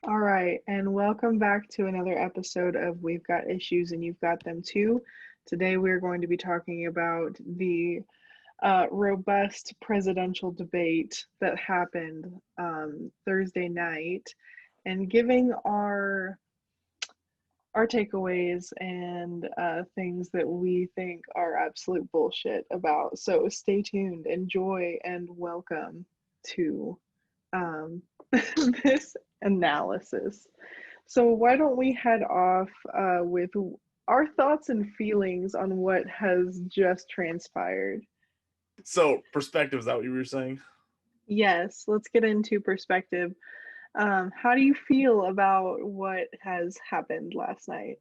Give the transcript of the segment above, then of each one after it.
All right, and welcome back to another episode of We've Got Issues and You've Got Them Too. Today we're going to be talking about the robust presidential debate that happened Thursday night and giving our takeaways and things that we think are absolute bullshit about. So stay tuned, enjoy, and welcome to um, this analysis. So, why don't we head off with our thoughts and feelings on what has just transpired? So perspective, is that what you were saying? Yes, let's get into perspective. How do you feel about what has happened last night?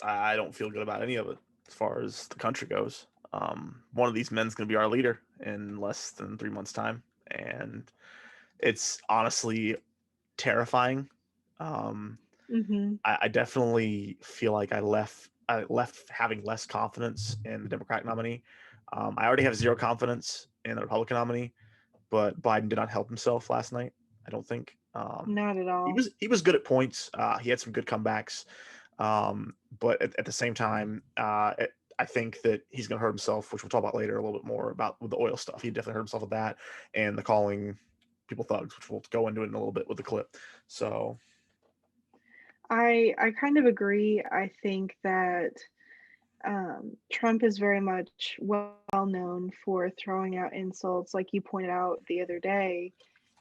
I don't feel good about any of it as far as the country goes. One of these men's going to be our leader in less than 3 months' time, and it's honestly terrifying. Um, Mm-hmm. I definitely feel like I left having less confidence in the Democratic nominee. I already have zero confidence in the Republican nominee, but Biden did not help himself last night. I don't think. Not at He all. was good at points. He had some good comebacks, but at the same time, I think that he's going to hurt himself, which we'll talk about later a little bit more about with the oil stuff. He definitely hurt himself with that, and the calling people thugs, which we'll go into it in a little bit with the clip. So I kind of agree. I think that Trump is very much well known for throwing out insults, like you pointed out the other day.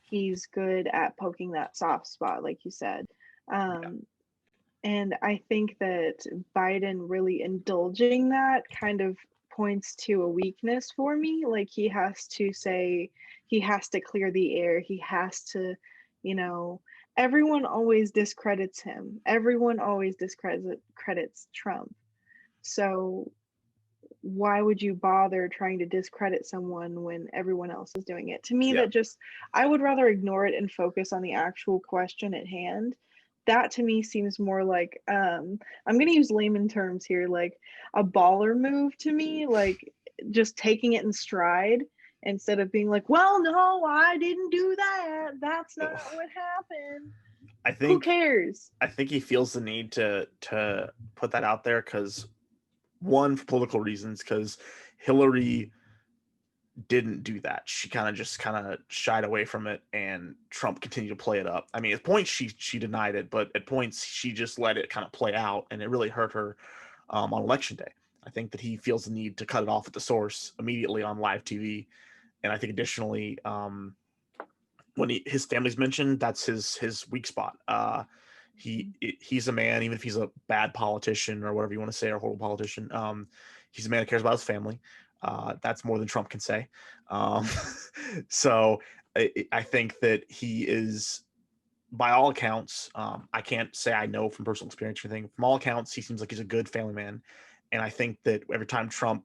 He's good at poking that soft spot, like you said. yeah, Um, and I think that Biden really indulging that kind of points to a weakness for me. Like he has to clear the air. He has to, you know, everyone always discredits him. Everyone always discredits Trump. So why would you bother trying to discredit someone when everyone else is doing it? To me, yeah, that just, I would rather ignore it and focus on the actual question at hand. That to me seems more like, I'm going to use layman terms here, like a baller move to me, like just taking it in stride instead of being like, well, no, I didn't do that. That's not what happened. I Who think cares? I think he feels the need to put that out there because one for political reasons because Hillary didn't do that. She kind of shied away from it, and Trump continued to play it up. I mean, at points she denied it, but at points she just let it kind of play out, and it really hurt her on election day. I think that he feels the need to cut it off at the source immediately on live TV, and I think additionally, when his family's mentioned, that's his weak spot. He's a man, even if he's a bad politician or whatever you want to say, or a horrible politician. He's a man who cares about his family. That's more than Trump can say. Um, so I think that he is, by all accounts, I can't say I know from personal experience or anything. From all accounts, he seems like he's a good family man, and I think that every time Trump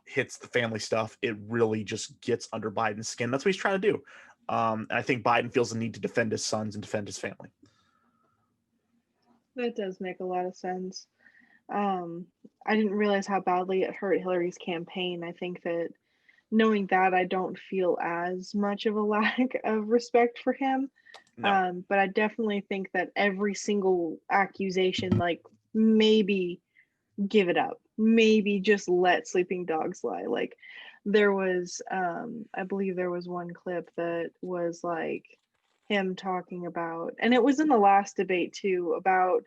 hits the family stuff, it really just gets under Biden's skin. That's what he's trying to do. And I think Biden feels the need to defend his sons and defend his family. That does make a lot of sense. I didn't realize how badly it hurt Hillary's campaign. I think that knowing that, I don't feel as much of a lack of respect for him. No, But I definitely think that every single accusation, like maybe give it up, maybe just let sleeping dogs lie. Like there was, I believe there was one clip that was like him talking about, and it was in the last debate too, about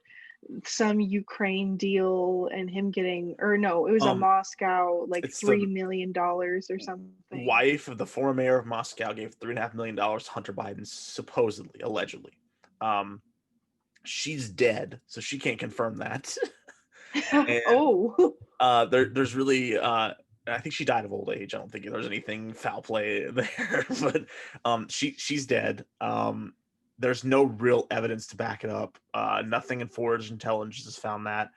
some Ukraine deal and him getting, or no, it was a um, Moscow like it's the $3 million or something. wife of the former mayor of Moscow gave $3.5 million to Hunter Biden, supposedly, allegedly. Um, she's dead, so she can't confirm that. And Oh, there's really I think she died of old age. I don't think there's anything foul play there, but she's dead. There's no real evidence to back it up. Nothing in forged intelligence has found that.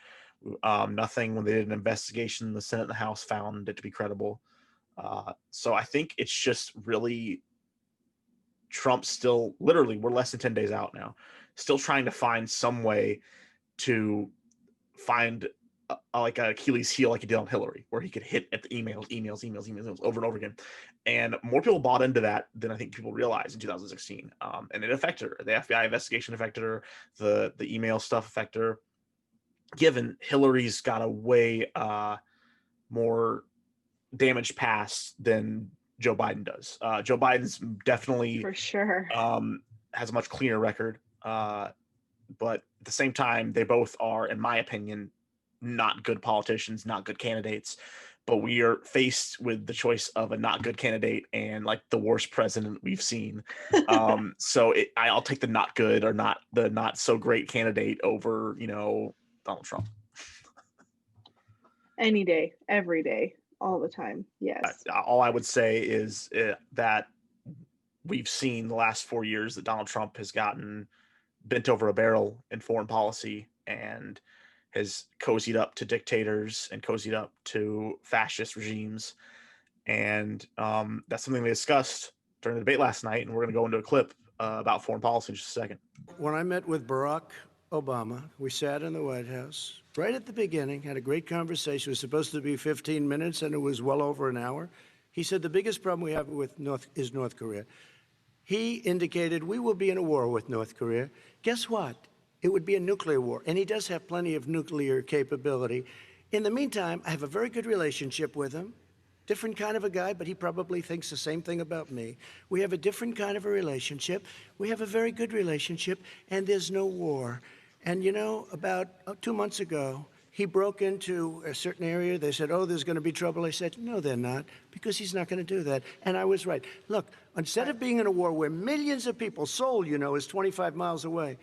Nothing when they did an investigation, the Senate and the House found it to be credible. So I think it's just really Trump still, literally, we're less than 10 days out now, still trying to find some way to find like a Achilles heel like he did on Hillary, where he could hit at the emails over and over again. And more people bought into that than I think people realized in 2016. And it affected her. The FBI investigation affected her. The email stuff affected her. Given Hillary's got a way more damaged past than Joe Biden does. Joe Biden's definitely For sure. has a much cleaner record. But at the same time, they both are, in my opinion, not good politicians, not good candidates. But we are faced with the choice of a not good candidate and like the worst president we've seen. So I'll take the not good or not the not so great candidate over, Donald Trump. Any day, every day, all the time. Yes. All I would say is that we've seen the last 4 years that Donald Trump has gotten bent over a barrel in foreign policy and has cozied up to dictators and cozied up to fascist regimes. And that's something we discussed during the debate last night. And we're going to go into a clip about foreign policy in just a second. When I met with Barack Obama, we sat in the White House right at the beginning, had a great conversation. It was supposed to be 15 minutes, and it was well over an hour. He said the biggest problem we have with North Korea. He indicated we will be in a war with North Korea. Guess what? It would be a nuclear war, and he does have plenty of nuclear capability. In the meantime, I have a very good relationship with him. Different kind of a guy, but he probably thinks the same thing about me. We have a different kind of a relationship. We have a very good relationship, and there's no war. And about 2 months ago, he broke into a certain area. They said, oh, there's going to be trouble. I said, no, they're not, because he's not going to do that. And I was right. Look, instead of being in a war where millions of people, Seoul, is 25 miles away,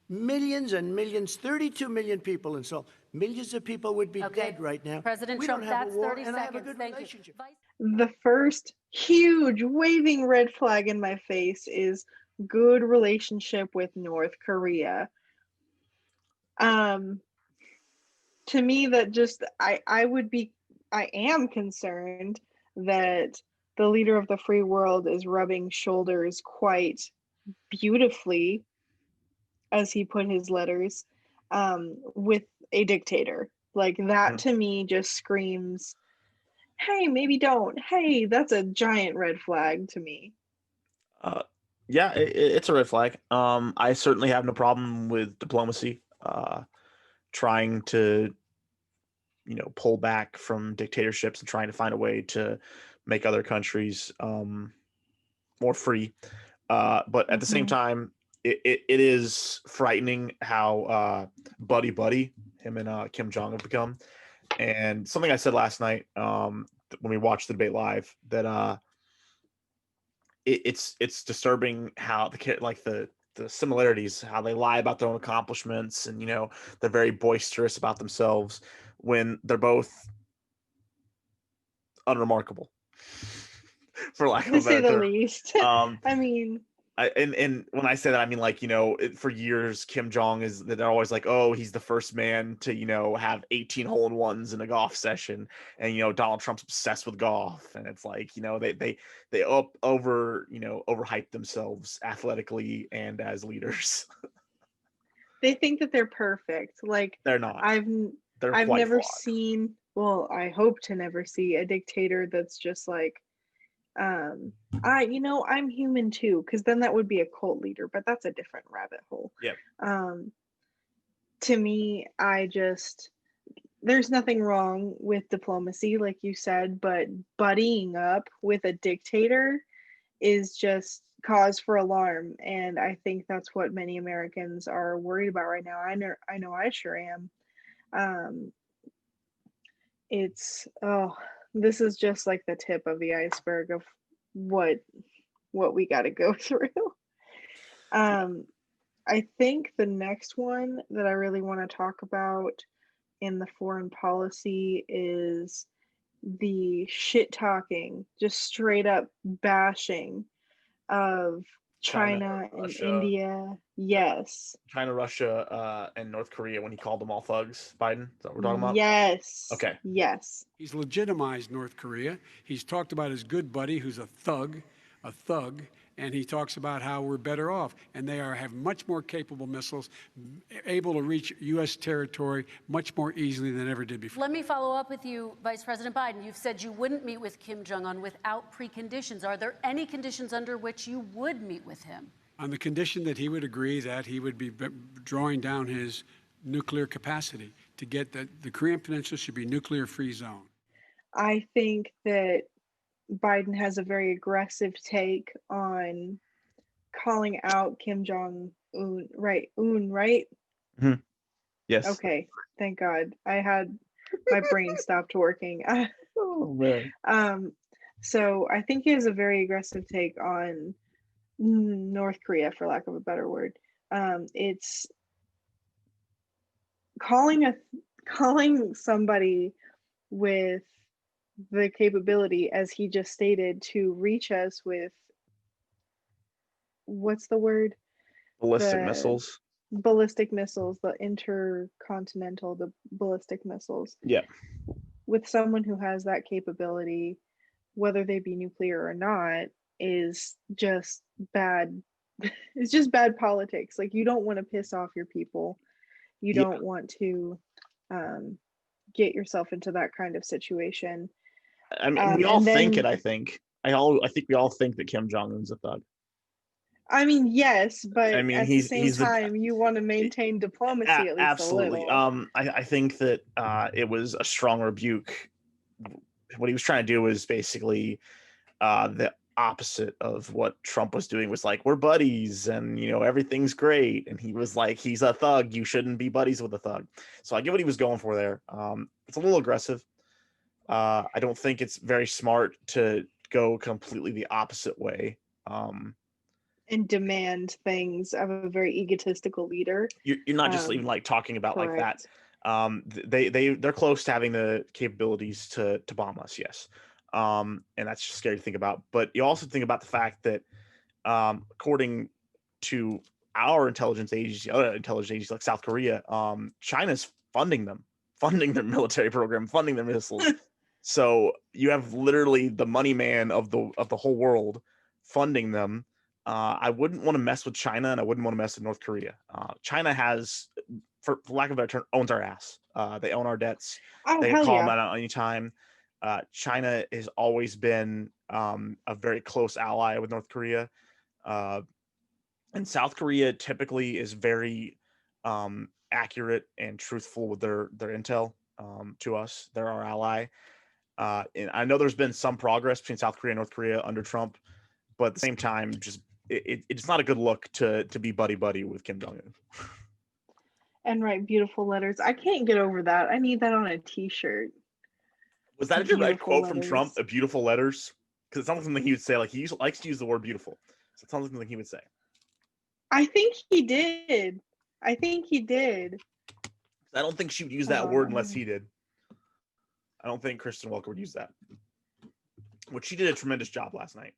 millions and millions, 32 million people in Seoul, millions of people would be dead right now. President we Trump, don't have that's a war, 30 and seconds. I have a good Thank relationship. you. The first huge waving red flag in my face is good relationship with North Korea. To me, that just I am concerned that the leader of the free world is rubbing shoulders quite beautifully, as he put his letters, with a dictator. Like that to me just screams, hey, maybe don't. Hey, that's a giant red flag to me. Yeah, it's a red flag. I certainly have no problem with diplomacy, trying to, pull back from dictatorships and trying to find a way to make other countries more free. But at the same time, it is frightening how buddy him and Kim Jong have become. And something I said last night when we watched the debate live, that it's disturbing how the similarities, how they lie about their own accomplishments, and they're very boisterous about themselves when they're both unremarkable, for lack of a To say better the term. least. I mean, And when I say that, I mean, like, for years, Kim Jong they're always like, oh, he's the first man to, have 18 hole-in-ones in a golf session. And, Donald Trump's obsessed with golf. And it's like, they overhype themselves athletically and as leaders. they think that they're perfect. Like, They're not. I've They're quite never flawed. seen, well, I hope to never see a dictator that's just like, I'm human too, because then that would be a cult leader, but that's a different rabbit hole. Yep. To me, there's nothing wrong with diplomacy, like you said, but buddying up with a dictator is just cause for alarm, and I think that's what many Americans are worried about right now. I know I sure am. This is just like the tip of the iceberg of what we got to go through. I think the next one that I really want to talk about in the foreign policy is the shit talking, just straight up bashing of China and Russia. India. Yes. China, Russia, and North Korea, when he called them all thugs. Biden, is that what we're talking about? Yes. Okay. Yes. He's legitimized North Korea. He's talked about his good buddy, who's a thug, and he talks about how we're better off, and they have much more capable missiles, able to reach U.S. territory much more easily than ever did before. Let me follow up with you, Vice President Biden. You've said you wouldn't meet with Kim Jong-un without preconditions. Are there any conditions under which you would meet with him? On the condition that he would agree that he would be drawing down his nuclear capacity to get the Korean Peninsula should be nuclear-free zone. I think that Biden has a very aggressive take on calling out Kim Jong-un, right? Right? Yes. Okay, thank God. I had my brain stopped working. Oh man. So I think he has a very aggressive take on North Korea, for lack of a better word. It's calling somebody with the capability, as he just stated, to reach us with, what's the word? Ballistic The missiles. ballistic missiles, the the ballistic missiles. Yeah. With someone who has that capability, whether they be nuclear or not, is just bad. It's just bad politics. Like, you don't want to piss off your people. You Yeah. don't want to get yourself into that kind of situation. I mean, we all and think then- it. I think we all think that Kim Jong Un's a thug. I mean, yes, but I mean, at he's the same time, you want to maintain diplomacy at least absolutely. a little. I think that it was a strong rebuke. What he was trying to do was basically the opposite of what Trump was doing. Was like, we're buddies and everything's great, and he was like, he's a thug, you shouldn't be buddies with a thug. So I get what he was going for there. It's a little aggressive. I don't think it's very smart to go completely the opposite way. And demand things of a very egotistical leader. You're not just even like talking about like that. They're close to having the capabilities to bomb us, yes. And that's just scary to think about. But you also think about the fact that according to our intelligence agency, other intelligence agencies like South Korea, China's funding their military program, funding their missiles. So you have literally the money man of the whole world funding them. I wouldn't want to mess with China, and I wouldn't want to mess with North Korea. China has, for lack of a better term, owns our ass. They own our debts. They can call them out any time. China has always been a very close ally with North Korea. And South Korea typically is very accurate and truthful with their intel to us. They're our ally. And I know there's been some progress between South Korea and North Korea under Trump, but at the same time, just it's not a good look to be buddy with Kim Jong-un. And write beautiful letters. I can't get over that. I need that on a t-shirt. Was that a direct Beautiful quote from letters. Trump? A beautiful letters? Because it sounds like something he would say. Like, he likes to use the word beautiful. So it sounds like something he would say. I think he did. I don't think she would use that word unless he did. I don't think Kristen Welker would use that. Which she did a tremendous job last night.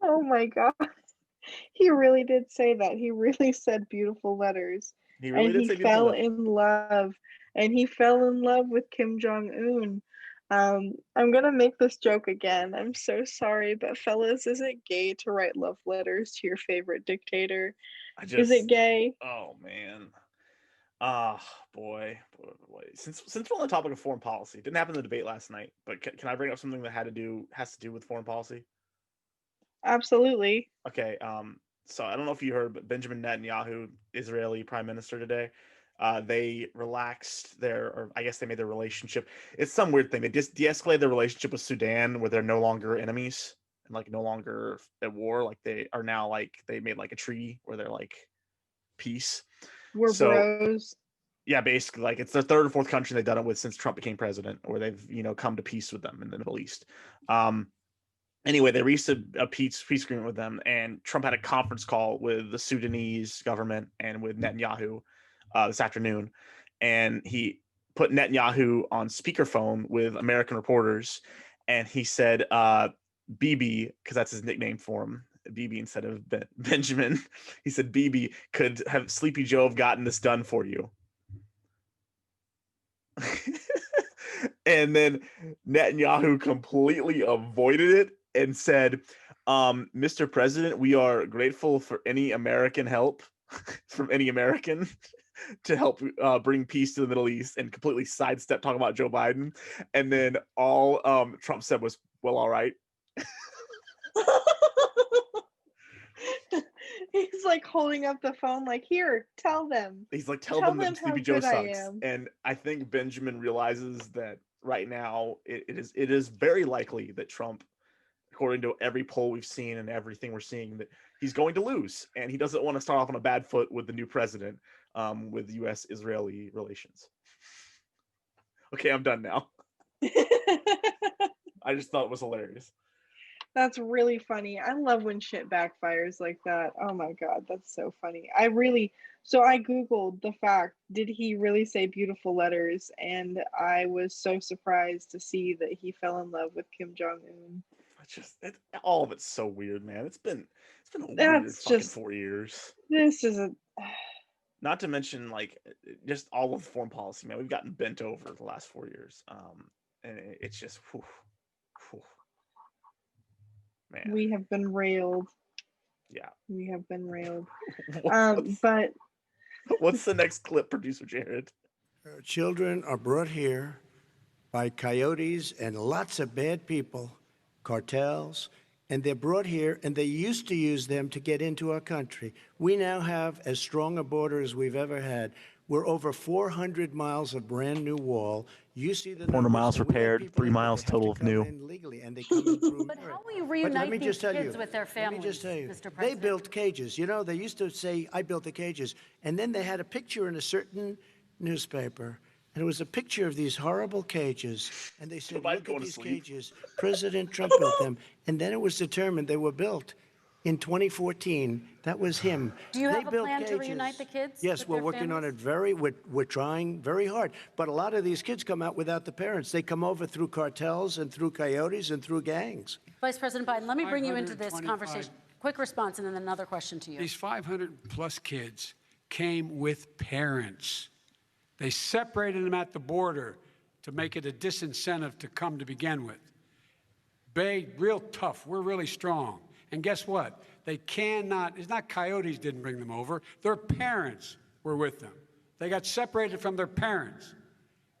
Oh my God. He really did say that. He really said beautiful letters. He really did say beautiful fell letters. in love. And he fell in love with Kim Jong-un. I'm gonna make this joke again. I'm so sorry, but fellas, is it gay to write love letters to your favorite dictator? Is it gay? Oh man. Boy. Since we're on the topic of foreign policy, it didn't happen in the debate last night, but can I bring up something that has to do with foreign policy? Absolutely. Okay. So I don't know if you heard, but Benjamin Netanyahu, Israeli prime minister today, they relaxed or I guess they made their relationship. It's some weird thing. They just de-escalated their relationship with Sudan, where they're no longer enemies and like no longer at war. Like they are now they made like a treaty where they're like peace. We're bros. Yeah, basically, like it's their third or fourth country they've done it with since Trump became president, where they've come to peace with them in the Middle East. Anyway, they reached a peace agreement with them, and Trump had a conference call with the Sudanese government and with Netanyahu this afternoon, and he put Netanyahu on speakerphone with American reporters, and he said, "Bibi," because that's his nickname for him, Bibi instead of Benjamin. He said, "Bibi, could have Sleepy Joe have gotten this done for you?" And then Netanyahu completely avoided it and said, Mr. President, we are grateful for any American help from any American to help bring peace to the Middle East, and completely sidestep talking about Joe Biden. And then all Trump said was, well, all right. He's like holding up the phone, like, here, tell them. He's like, tell Tell them that them how Sleepy Joe good I sucks. am. And I think Benjamin realizes that right now it is very likely that Trump, according to every poll we've seen and everything we're seeing, that he's going to lose. And he doesn't want to start off on a bad foot with the new president, with U.S.-Israeli relations. Okay, I'm done now. I just thought it was hilarious. That's really funny. I love when shit backfires like that. Oh my God, that's so funny. So I Googled the fact, did he really say beautiful letters? And I was so surprised to see that he fell in love with Kim Jong-un. All of it's so weird, man. It's been a weird That's fucking just- 4 years. This is a Not to mention, like, just all of foreign policy, man. We've gotten bent over the last 4 years. And it's just, whew. Man. we have been railed. Yeah. We have been railed. What's- But What's the next clip, producer Jared? Children are brought here by coyotes and lots of bad people, cartels, and they're brought here, and they used to use them to get into our country. We now have as strong a border as we've ever had. We're over 400 miles of brand new wall. You see the 400 numbers, miles and we have repaired, people 3 in, but miles they have total to of new. come in legally, and they come in through But merit. how will you But reunite let me these just tell kids you, with their let families, me just tell you, Mr. they President? built cages. You know, they used to say, I built the cages. And then they had a picture in a certain newspaper, and it was a picture of these horrible cages. And they said, Biden look going at to these sleep. cages. President Trump built them. And then it was determined they were built in 2014. That was him. Do you They have a built plan to reunite the kids Yes, with we're their working on families? it we're trying very hard. But a lot of these kids come out without the parents. They come over through cartels and through coyotes and through gangs. Vice President Biden, let me bring you into this 525 conversation. Quick response and then another question to you. These 500 plus kids came with parents. They separated them at the border to make it a disincentive to come to begin with. Real tough. We're really strong. And guess what? They cannot, it's not coyotes didn't bring them over. Their parents were with them. They got separated from their parents.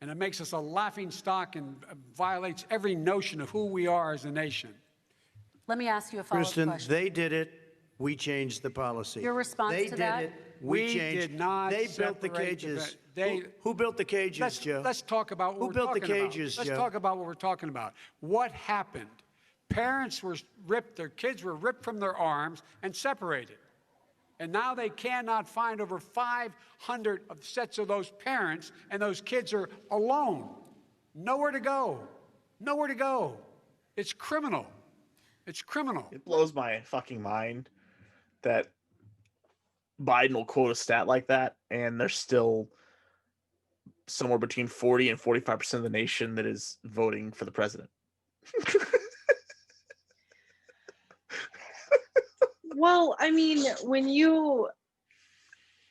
And it makes us a laughing stock and violates every notion of who we are as a nation. Let me ask you a follow-up Kristen, question. they did it. We changed the policy. Your response they to that? did it. We changed. did not They built the separate cages. they- Who built the cages, Joe? Let's talk about what Who we're built the talking about. cages, Let's Joe? talk about what we're talking about. What happened? Parents were ripped, their kids were ripped from their arms and separated. And now they cannot find over 500 of sets of those parents, and those kids are alone. Nowhere to go. Nowhere to go. It's criminal. It's criminal. It blows my fucking mind that Biden will quote a stat like that, and there's still somewhere between 40 and 45% of the nation that is voting for the president. well, I mean,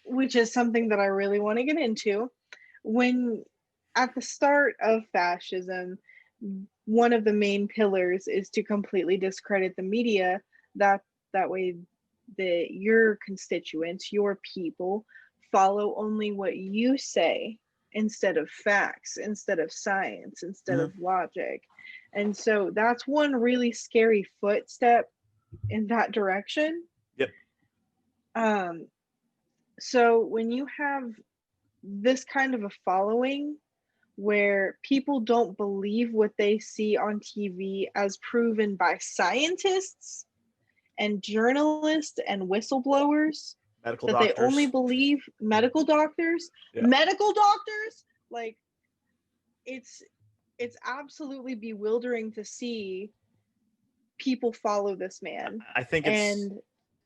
which is something that I really want to get into, when at the start of fascism, one of the main pillars is to completely discredit the media. That way your constituents, your people, follow only what you say instead of facts, instead of science, instead of logic. And so that's one really scary footstep in that direction. Yep. So when you have this kind of a following where people don't believe what they see on TV as proven by scientists and journalists and whistleblowers, Medical that doctors. they only believe medical doctors, like it's absolutely bewildering to see people follow this man. I think it's And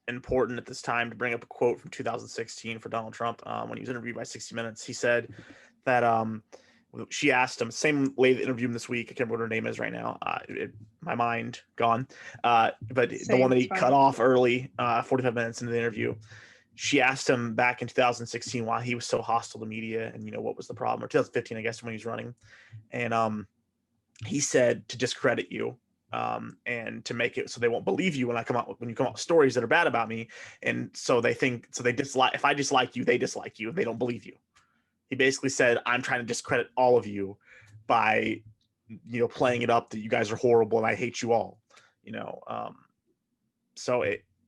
important at this time to bring up a quote from 2016 for Donald Trump when he was interviewed by 60 Minutes. He said that she asked him, same lady that interviewed him this week, I can't remember what her name is right now, my mind gone, but the one that he cut off early, 45 minutes into the interview, she asked him back in 2016 why he was so hostile to media and, what was the problem, or 2015, I guess, when he was running. And he said, to discredit you. and to make it so they won't believe you when you come out with stories that are bad about me, and so they dislike, if I dislike you, they dislike you, and they don't believe you. He basically said, I'm trying to discredit all of you by playing it up that you guys are horrible and I hate you all. So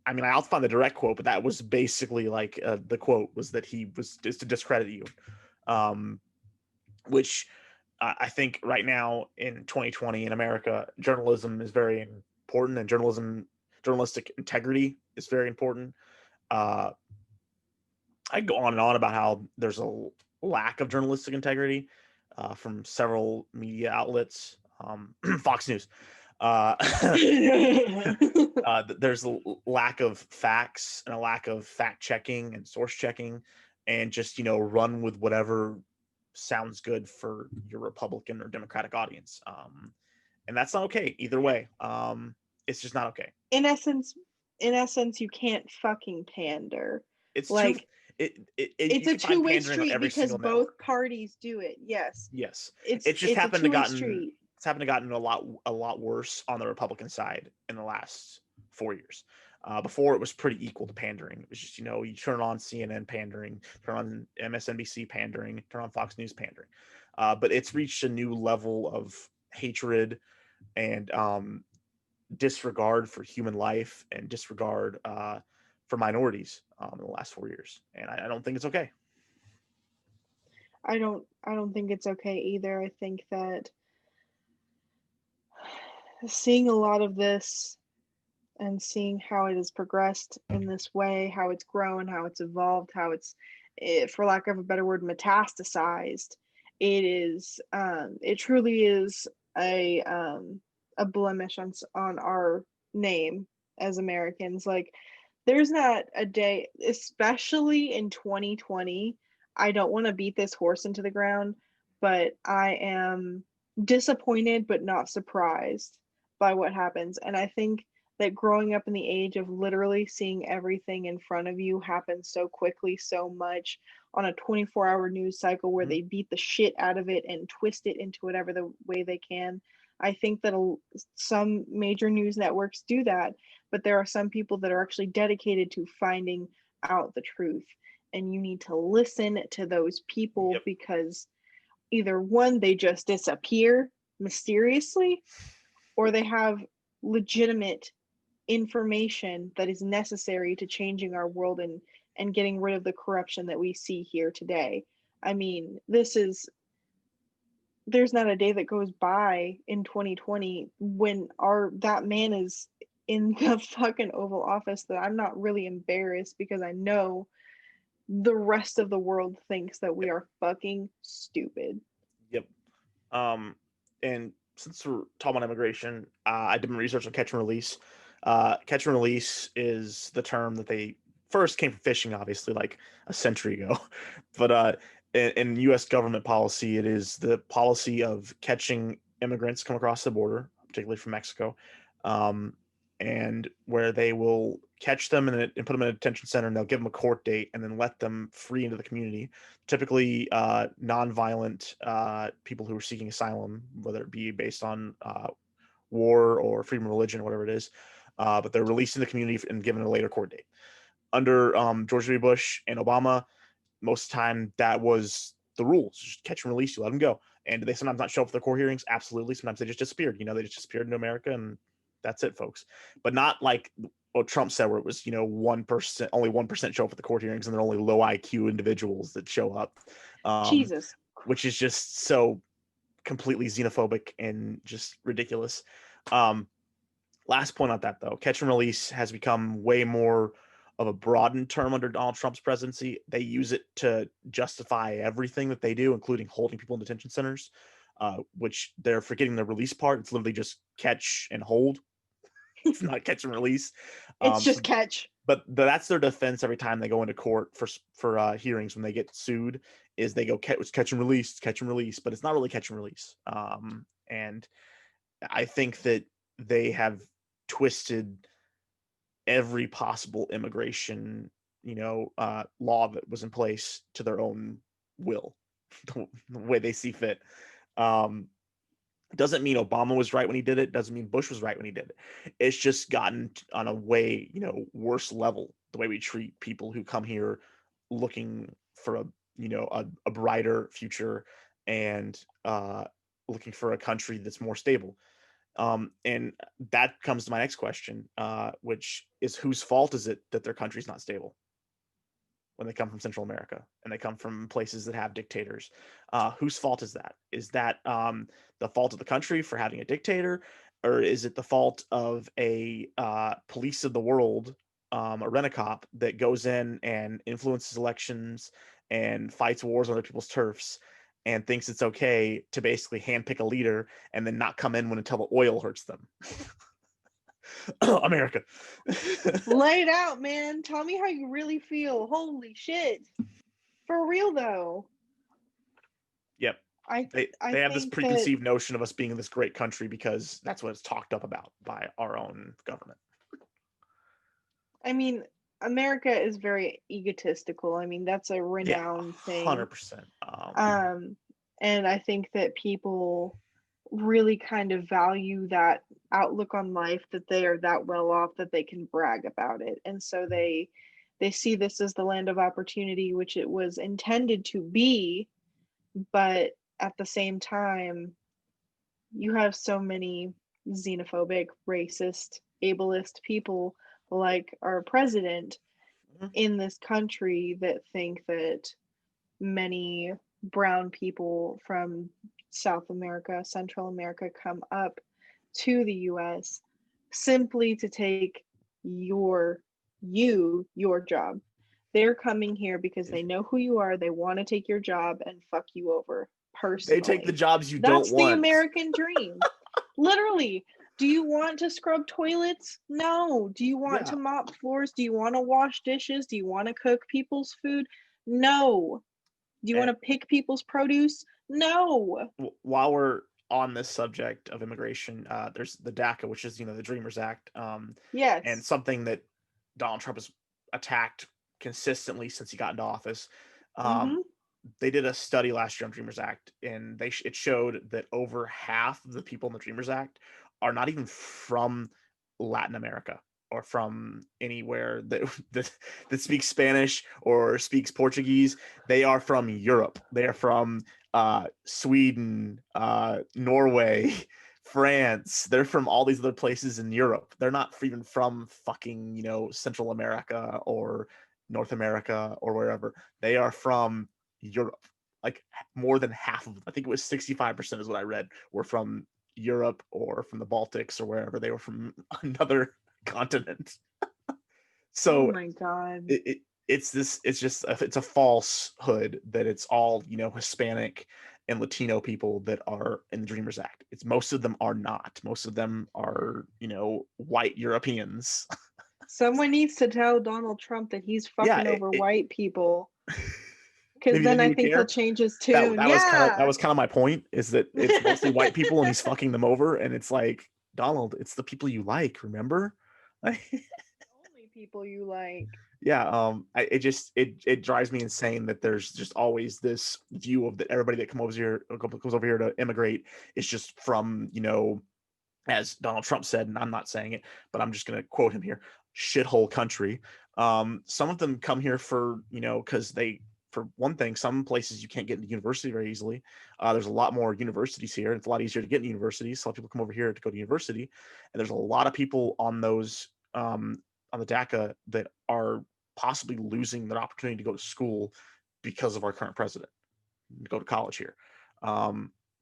I'll find the direct quote, but that was basically like the quote was that he was just to discredit you, which I think right now in 2020 in America, journalism is very important, and journalistic integrity is very important. I go on and on about how there's a lack of journalistic integrity from several media outlets, Fox News. There's a lack of facts and a lack of fact checking and source checking, and just run with whatever sounds good for your Republican or Democratic audience, and that's not okay either way. It's just not okay. In essence, you can't fucking pander. It's like too, it it's you a can find two-way pandering on street every because single both network. parties do it. Yes, Yes, it's it just it's a happened to two-way gotten street. it's happened to gotten a lot worse on the Republican side in the last 4 years. Before it was pretty equal to pandering. It was just you turn on CNN pandering, turn on MSNBC pandering, turn on Fox News pandering. But it's reached a new level of hatred and disregard for human life and disregard for minorities in the last 4 years, and I don't think it's okay. I don't think it's okay either. I think that seeing a lot of this and seeing how it has progressed in this way, how it's grown, how it's evolved, how it's, for lack of a better word, metastasized, it truly is a blemish on our name as Americans. Like, there's not a day, especially in 2020. I don't want to beat this horse into the ground, but I am disappointed but not surprised by what happens. And I think that growing up in the age of literally seeing everything in front of you happen so quickly, so much on a 24-hour news cycle where they beat the shit out of it and twist it into whatever the way they can. I think that some major news networks do that, but there are some people that are actually dedicated to finding out the truth. And you need to listen to those people. Yep. Because either one, they just disappear mysteriously, or they have legitimate information that is necessary to changing our world and getting rid of the corruption that we see here today. I mean, there's not a day that goes by in 2020 when that man is in the fucking Oval Office that I'm not really embarrassed, because I know the rest of the world thinks that we are fucking stupid. Yep. And since we're talking about immigration, I did my research on catch and release. Catch and release is the term that they first came from fishing, obviously, like a century ago. But in U.S. government policy, it is the policy of catching immigrants come across the border, particularly from Mexico, and where they will catch them and put them in a detention center, and they'll give them a court date and then let them free into the community. Typically, nonviolent people who are seeking asylum, whether it be based on war or freedom of religion, whatever it is, but they're released in the community and given a later court date. Under George W. Bush and Obama, most of the time that was the rules. Just catch and release, you let them go. And do they sometimes not show up for the court hearings? Absolutely. Sometimes they just disappeared. They just disappeared into America, and that's it, folks. But not like what Trump said, where it was, 1%, only 1% show up at the court hearings, and they're only low IQ individuals that show up. Jesus. Which is just so completely xenophobic and just ridiculous. Last point on that, though, catch and release has become way more of a broadened term under Donald Trump's presidency. They use it to justify everything that they do, including holding people in detention centers, which they're forgetting the release part. It's literally just catch and hold. It's not catch and release. It's just catch. But that's their defense every time they go into court for hearings when they get sued, is they go catch and release, catch and release, but it's not really catch and release. And I think that they have twisted every possible immigration, law that was in place to their own will, the way they see fit. Doesn't mean Obama was right when he did it. Doesn't mean Bush was right when he did it. It's just gotten on a way, worse level, the way we treat people who come here looking for a brighter future and looking for a country that's more stable. And that comes to my next question, which is, whose fault is it that their country's not stable when they come from Central America and they come from places that have dictators? Whose fault is that? Is that the fault of the country for having a dictator, or is it the fault of a police of the world, a rent-a-cop that goes in and influences elections and fights wars on other people's turfs and thinks it's okay to basically handpick a leader and then not come in when until the oil hurts them? America. Lay it out, man. Tell me how you really feel. Holy shit. For real though. Yep. They have this preconceived notion of us being in this great country because that's what it's talked up about by our own government. I mean, America is very egotistical. I mean, that's a renowned thing. 100%. And I think that people really kind of value that outlook on life, that they are that well off that they can brag about it. And so they see this as the land of opportunity, which it was intended to be. But at the same time, you have so many xenophobic, racist, ableist people like our president in this country that think that many brown people from South America, Central America come up to the US simply to take your job. They're coming here because they know who you are, they want to take your job and fuck you over personally. They take the jobs you don't want. That's the American dream. Literally. Do you want to scrub toilets? No. Do you want to mop floors? Do you want to wash dishes? Do you want to cook people's food? No. Do you want to pick people's produce? No. While we're on this subject of immigration, there's the DACA, which is, the Dreamers Act. Yes. And something that Donald Trump has attacked consistently since he got into office. They did a study last year on Dreamers Act, and it showed that over half of the people in the Dreamers Act are not even from Latin America or from anywhere that speaks Spanish or speaks Portuguese. They are from Europe. They are from Sweden, Norway, France. They're from all these other places in Europe. They're not even from fucking, Central America or North America or wherever. They are from Europe. Like more than half of them, I think it was 65% is what I read, were from Europe or from the Baltics or wherever. They were from another continent. So oh my God. It's a falsehood that it's all, Hispanic and Latino people that are in the Dreamers Act. It's most of them are not. Most of them are, white Europeans. Someone needs to tell Donald Trump that he's fucking over white people. Because then I think he'll change his tune. That was kind of my point, is that it's mostly white people and he's fucking them over. And it's like, Donald, it's the people you like, remember? Only people you like. Yeah. It drives me insane that there's just always this view of that everybody that comes over here to immigrate is just from, as Donald Trump said, and I'm not saying it, but I'm just going to quote him here, shithole country. Some of them come here for, because for one thing, some places you can't get into university very easily. There's a lot more universities here. It's a lot easier to get into universities. So a lot of people come over here to go to university. And there's a lot of people on those, on the DACA that are possibly losing their opportunity to go to school because of our current president, to go to college here.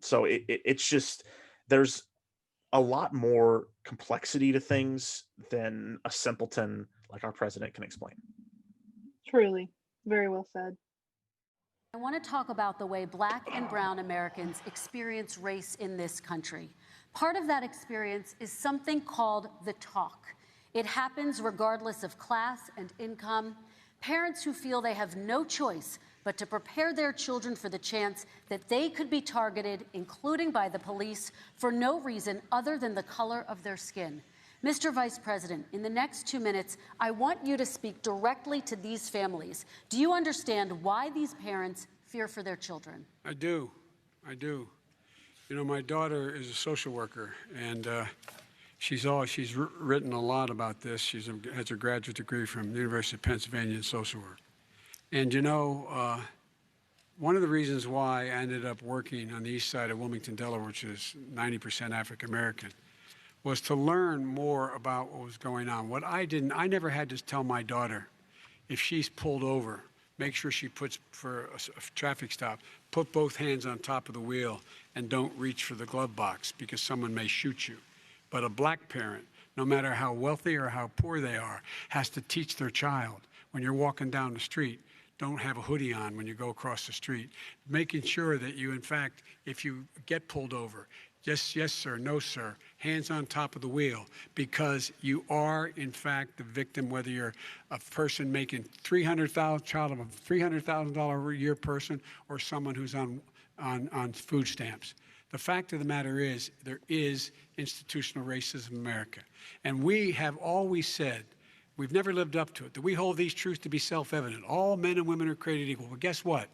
So it's just, there's a lot more complexity to things than a simpleton like our president can explain. Truly. Very well said. I want to talk about the way Black and brown Americans experience race in this country. Part of that experience is something called the talk. It happens regardless of class and income. Parents who feel they have no choice but to prepare their children for the chance that they could be targeted, including by the police, for no reason other than the color of their skin. Mr. Vice President, in the next 2 minutes, I want you to speak directly to these families. Do you understand why these parents fear for their children? I do. You know, my daughter is a social worker, and she's written a lot about this. Has her graduate degree from the University of Pennsylvania in social work. And you know, one of the reasons why I ended up working on the east side of Wilmington, Delaware, which is 90% African American, was to learn more about what was going on. I never had to tell my daughter, if she's pulled over, make sure she puts, for a traffic stop, put both hands on top of the wheel and don't reach for the glove box because someone may shoot you. But a black parent, no matter how wealthy or how poor they are, has to teach their child, when you're walking down the street, don't have a hoodie on when you go across the street. Making sure that you, in fact, if you get pulled over, just yes, sir, no, sir, hands on top of the wheel, because you are, in fact, the victim, whether you're a person making child of a $300,000 a year person or someone who's on food stamps. The fact of the matter is, there is institutional racism in America. And we have always said, we've never lived up to it, that we hold these truths to be self-evident. All men and women are created equal. Well, guess what?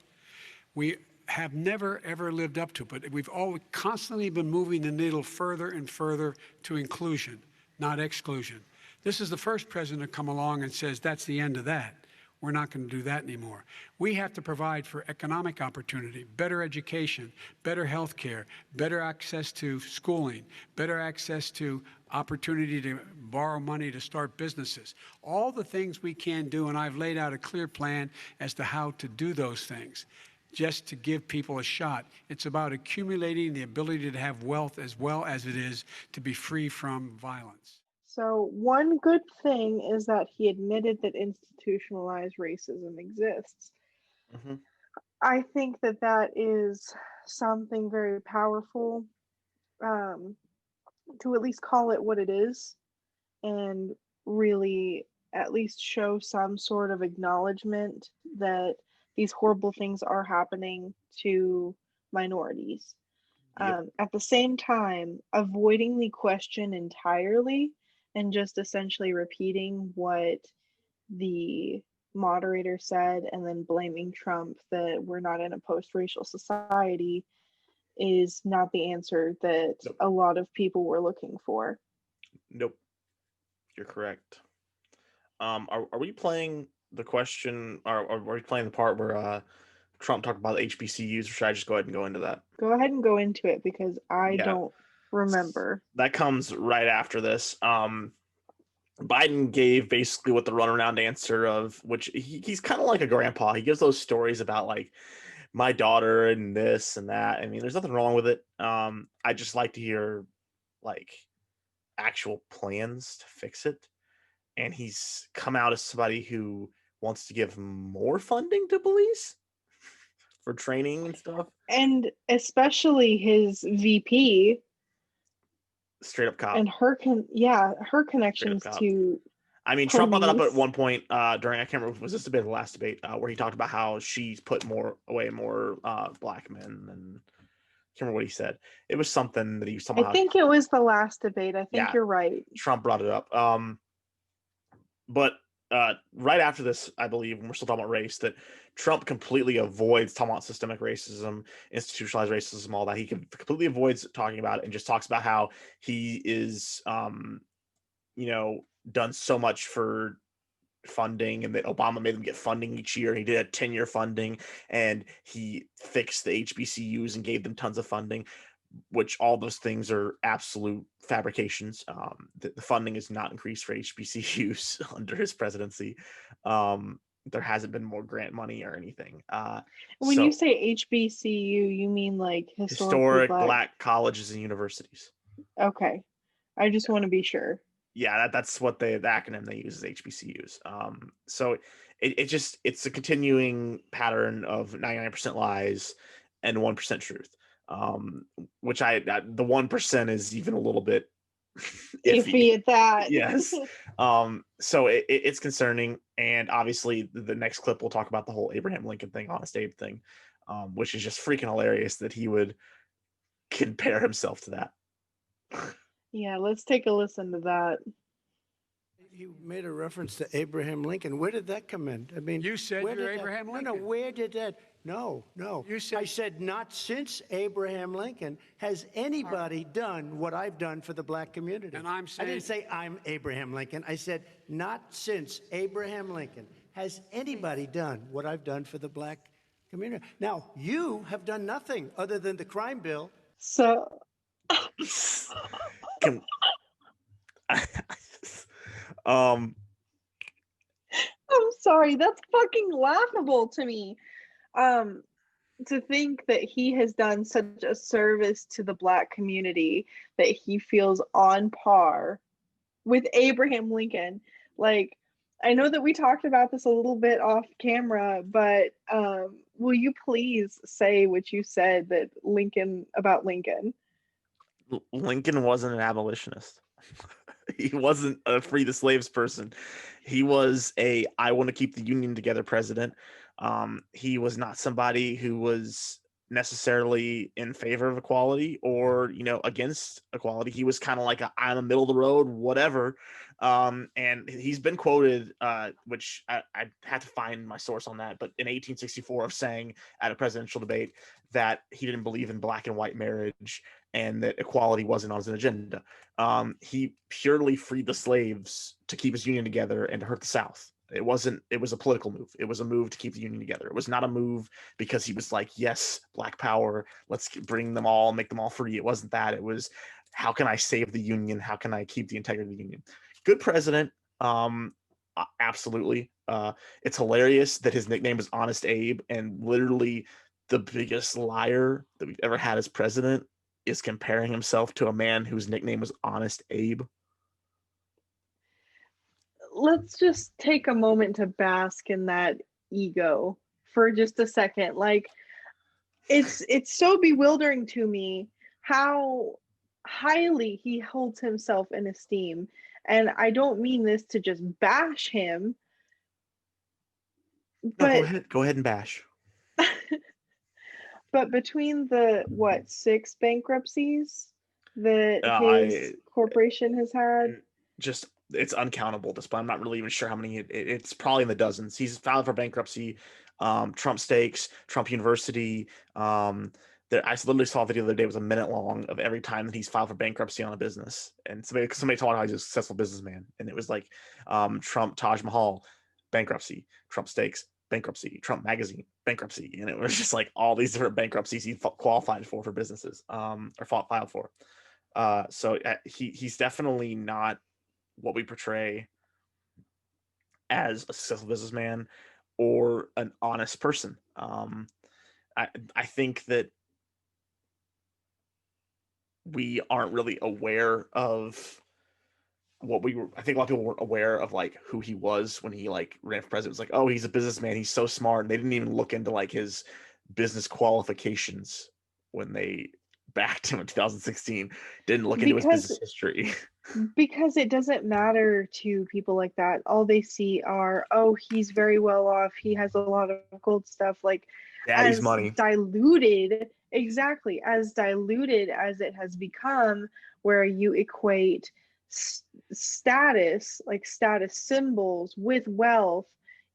We have never, ever lived up to it, but we've always constantly been moving the needle further and further to inclusion, not exclusion. This is the first president to come along and says, that's the end of that. We're not going to do that anymore. We have to provide for economic opportunity, better education, better health care, better access to schooling, better access to opportunity to borrow money to start businesses. All the things we can do, and I've laid out a clear plan as to how to do those things, just to give people a shot. It's about accumulating the ability to have wealth as well as it is to be free from violence. So one good thing is that he admitted that institutionalized racism exists. Mm-hmm. I think that that is something very powerful, to at least call it what it is and really at least show some sort of acknowledgement that these horrible things are happening to minorities. Yep. At the same time, avoiding the question entirely and just essentially repeating what the moderator said and then blaming Trump that we're not in a post-racial society is not the answer that Nope. a lot of people were looking for. Nope. You're correct. Are we playing the question, or are we playing the part where Trump talked about HBCUs, or should I just go ahead and go into that? Go ahead and go into it because I Yeah. don't remember. That comes right after this. Biden gave basically what the runaround answer of, which he's kind of like a grandpa. He gives those stories about like my daughter and this and that. I mean, there's nothing wrong with it. I just like to hear like actual plans to fix it. And he's come out as somebody who wants to give more funding to police for training and stuff. And especially his VP Straight up cop. and her connections cop. to I mean, Trump brought that up at police. one point during, I can't remember, was this the last debate where he talked about how she's put more black men, and I can't remember what he said. It was something that he was talking I about. think it was the last debate. I think Yeah. you're right. Trump brought it up. But right after this, I believe, when we're still talking about race, that Trump completely avoids talking about systemic racism, institutionalized racism, all that. He completely avoids talking about it and just talks about how he is, done so much for funding, and that Obama made them get funding each year. He did a 10-year funding, and he fixed the HBCUs and gave them tons of funding, which all those things are absolute fabrications. The funding is not increased for HBCUs under his presidency. There hasn't been more grant money or anything. When you say HBCU, you mean like historic black colleges and universities. Okay. I just want to be sure. Yeah, that's what the acronym they use is HBCUs. So it's a continuing pattern of 99% lies and 1% truth. Which the 1% is even a little bit iffy at that. Yes. So it's concerning, and obviously the next clip we'll talk about the whole Abraham Lincoln thing, Honest Abe thing, which is just freaking hilarious that he would compare himself to that. Yeah, let's take a listen to that. You made a reference to Abraham Lincoln. Where did that come in? I mean, You said where you're did that- Abraham No, Lincoln. where did that? No. You said- I said not since Abraham Lincoln has anybody done what I've done for the black community. And I'm I didn't saying- say I'm Abraham Lincoln. I said not since Abraham Lincoln has anybody done what I've done for the black community. Now, you have done nothing other than the crime bill. So Can, um, I'm sorry, that's fucking laughable to me. To think that he has done such a service to the black community that he feels on par with Abraham Lincoln. Like, I know that we talked about this a little bit off camera, but will you please say what you said that about Lincoln? Lincoln wasn't an abolitionist. He wasn't a free the slaves person. He was a I want to keep the Union together president. He was not somebody who was necessarily in favor of equality or against equality. He was kind of like I'm a middle of the road, whatever. And he's been quoted, which I had to find my source on that, but in 1864 of saying at a presidential debate that he didn't believe in black and white marriage and that equality wasn't on his agenda. He purely freed the slaves to keep his union together and to hurt the South. It was a political move. It was a move to keep the union together. It was not a move because he was like, yes, black power, let's bring them all, make them all free. It wasn't that. It was, how can I save the union? How can I keep the integrity of the union? Good president. Absolutely. It's hilarious that his nickname is Honest Abe, and literally the biggest liar that we've ever had as president is comparing himself to a man whose nickname was Honest Abe. Let's just take a moment to bask in that ego for just a second. Like, it's so bewildering to me how highly he holds himself in esteem. And I don't mean this to just bash him, but No, go ahead and bash. but between the 6 bankruptcies that his corporation has had, just it's uncountable at this point. I'm not really even sure how many. It's probably in the dozens. He's filed for bankruptcy. Trump Steaks, Trump University. I literally saw a video the other day. It was a minute long of every time that he's filed for bankruptcy on a business, and somebody told me how he's a successful businessman, and it was like Trump Taj Mahal, bankruptcy, Trump Steaks, bankruptcy, Trump Magazine, bankruptcy, and it was just like all these different bankruptcies he qualified for businesses, or filed for. So he's definitely not what we portray as a successful businessman or an honest person. I think that we aren't really aware of what we were. I think a lot of people weren't aware of like who he was when he like ran for president. It was like, oh, he's a businessman. He's so smart. And they didn't even look into like his business qualifications when they backed him in 2016. Didn't look into his business history. Because it doesn't matter to people like that. All they see are, oh, he's very well off. He has a lot of gold stuff. Like, Daddy's as money. diluted, exactly, as diluted as it has become, where you equate status, like status symbols, with wealth.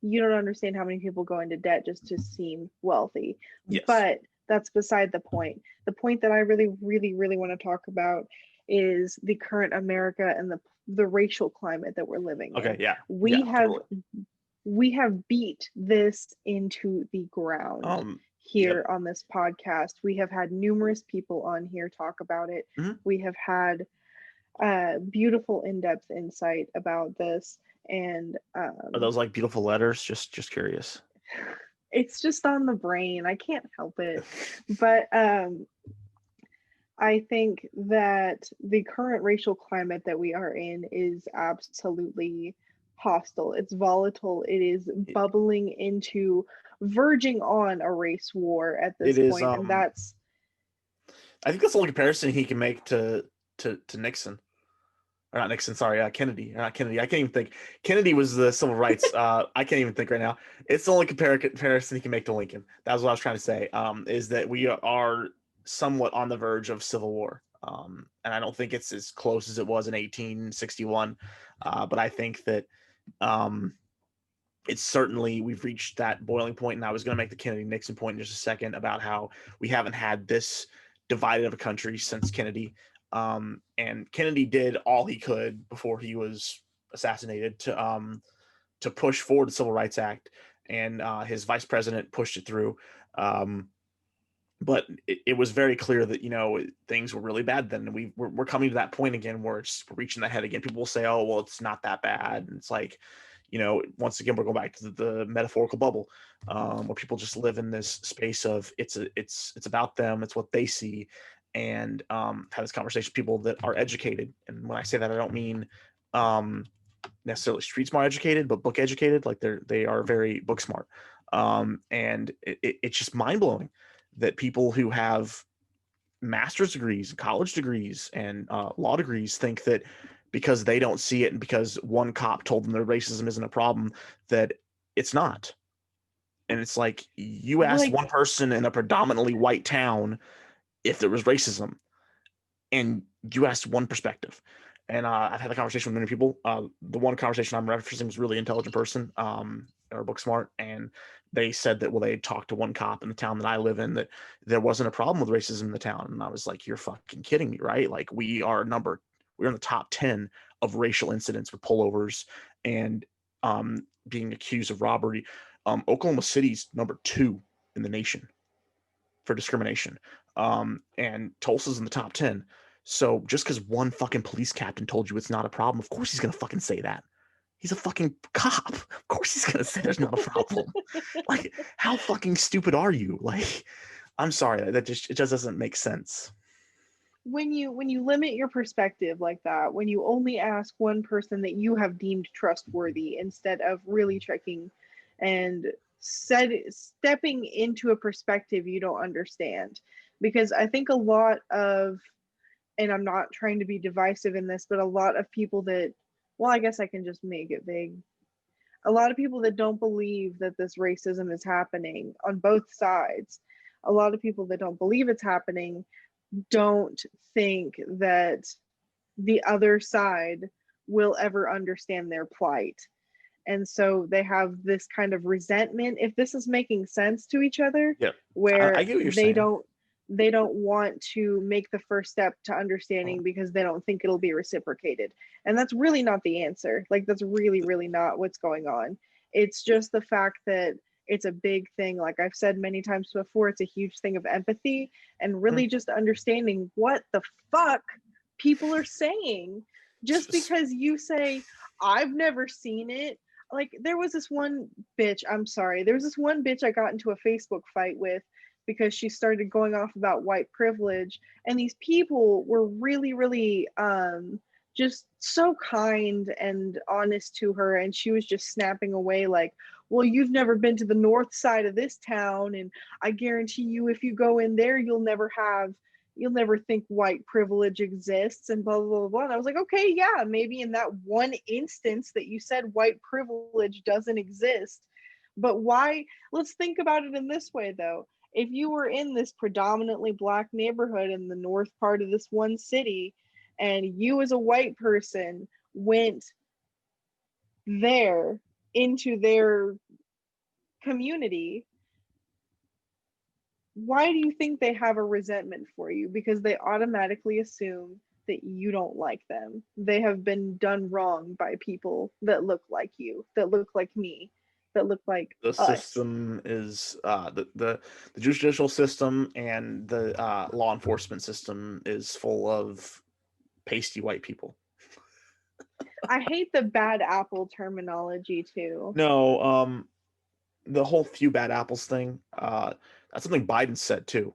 You don't understand how many people go into debt just to seem wealthy. Yes. But that's beside the point. The point that I really, really, really want to talk about is the current America and the racial climate that we're living in. Okay, yeah. We have totally. we have beat this into the ground here on this podcast. We have had numerous people on here talk about it. Mm-hmm. We have had beautiful in-depth insight about this, and are those like beautiful letters? Just curious. It's just on the brain. I can't help it. But I think that the current racial climate that we are in is absolutely hostile. It's volatile. It is bubbling into, verging on a race war at this point. And that's, I think that's the only comparison he can make to Nixon. Or not Nixon, sorry, Kennedy. Or not Kennedy. I can't even think. Kennedy was the civil rights. I can't even think right now. It's the only comparison he can make to Lincoln. That was what I was trying to say. Is that we are somewhat on the verge of civil war. And I don't think it's as close as it was in 1861, but I think that it's certainly, we've reached that boiling point. And I was going to make the Kennedy Nixon point in just a second about how we haven't had this divided of a country since Kennedy. And Kennedy did all he could before he was assassinated to push forward the Civil Rights Act, and his vice president pushed it through. But it was very clear that, you know, things were really bad then. And we're coming to that point again where we're reaching that head again. People will say, oh, well, it's not that bad. And it's like, you know, once again, we're going back to the metaphorical bubble, where people just live in this space of it's about them, it's what they see, and have this conversation with people that are educated. And when I say that, I don't mean necessarily street smart educated, but book educated. Like they are very book smart, and it's just mind blowing that people who have master's degrees, college degrees, and law degrees think that because they don't see it and because one cop told them that racism isn't a problem, that it's not. And it's like, you asked one person in a predominantly white town if there was racism, and you asked one perspective. And I've had a conversation with many people. The one conversation I'm referencing was a really intelligent person, or book smart, and they said that, well, they talked to one cop in the town that I live in, that there wasn't a problem with racism in the town. And I was like, you're fucking kidding me, right? Like, we're in the top 10 of racial incidents with pullovers and being accused of robbery. Oklahoma City's number 2 in the nation for discrimination, and Tulsa's in the top 10. So just because one fucking police captain told you it's not a problem, of course he's gonna fucking say that. He's a fucking cop. Of course he's gonna say there's not a problem. Like, how fucking stupid are you? Like, I'm sorry, it just doesn't make sense. When you limit your perspective like that, when you only ask one person that you have deemed trustworthy instead of really checking and stepping into a perspective you don't understand. Because I think a lot of, and I'm not trying to be divisive in this, but a lot of people that, well, I guess I can just make it vague. A lot of people that don't believe that this racism is happening on both sides, a lot of people that don't believe it's happening don't think that the other side will ever understand their plight. And so they have this kind of resentment, if this is making sense to each other, Yeah, where I get what you're saying. They don't want to make the first step to understanding because they don't think it'll be reciprocated. And that's really not the answer. Like, that's really, really not what's going on. It's just the fact that it's a big thing. Like I've said many times before, it's a huge thing of empathy and really just understanding what the fuck people are saying. Just because you say, I've never seen it. Like, there was this one bitch, I'm sorry, there was this one bitch I got into a Facebook fight with because she started going off about white privilege, and these people were really, really just so kind and honest to her, and she was just snapping away like, well, you've never been to the north side of this town, and I guarantee you if you go in there you'll never think white privilege exists, and blah, blah, blah, blah. And I was like, okay, yeah, maybe in that one instance that you said white privilege doesn't exist. But why? Let's think about it in this way, though. If you were in this predominantly Black neighborhood in the north part of this one city, and you as a white person went there into their community, why do you think they have a resentment for you? Because they automatically assume that you don't like them. They have been done wrong by people that look like you, that look like me, that look like The us. system is the judicial system and the law enforcement system is full of pasty white people. I hate the bad apple terminology too. No, the whole few bad apples thing, that's something Biden said too,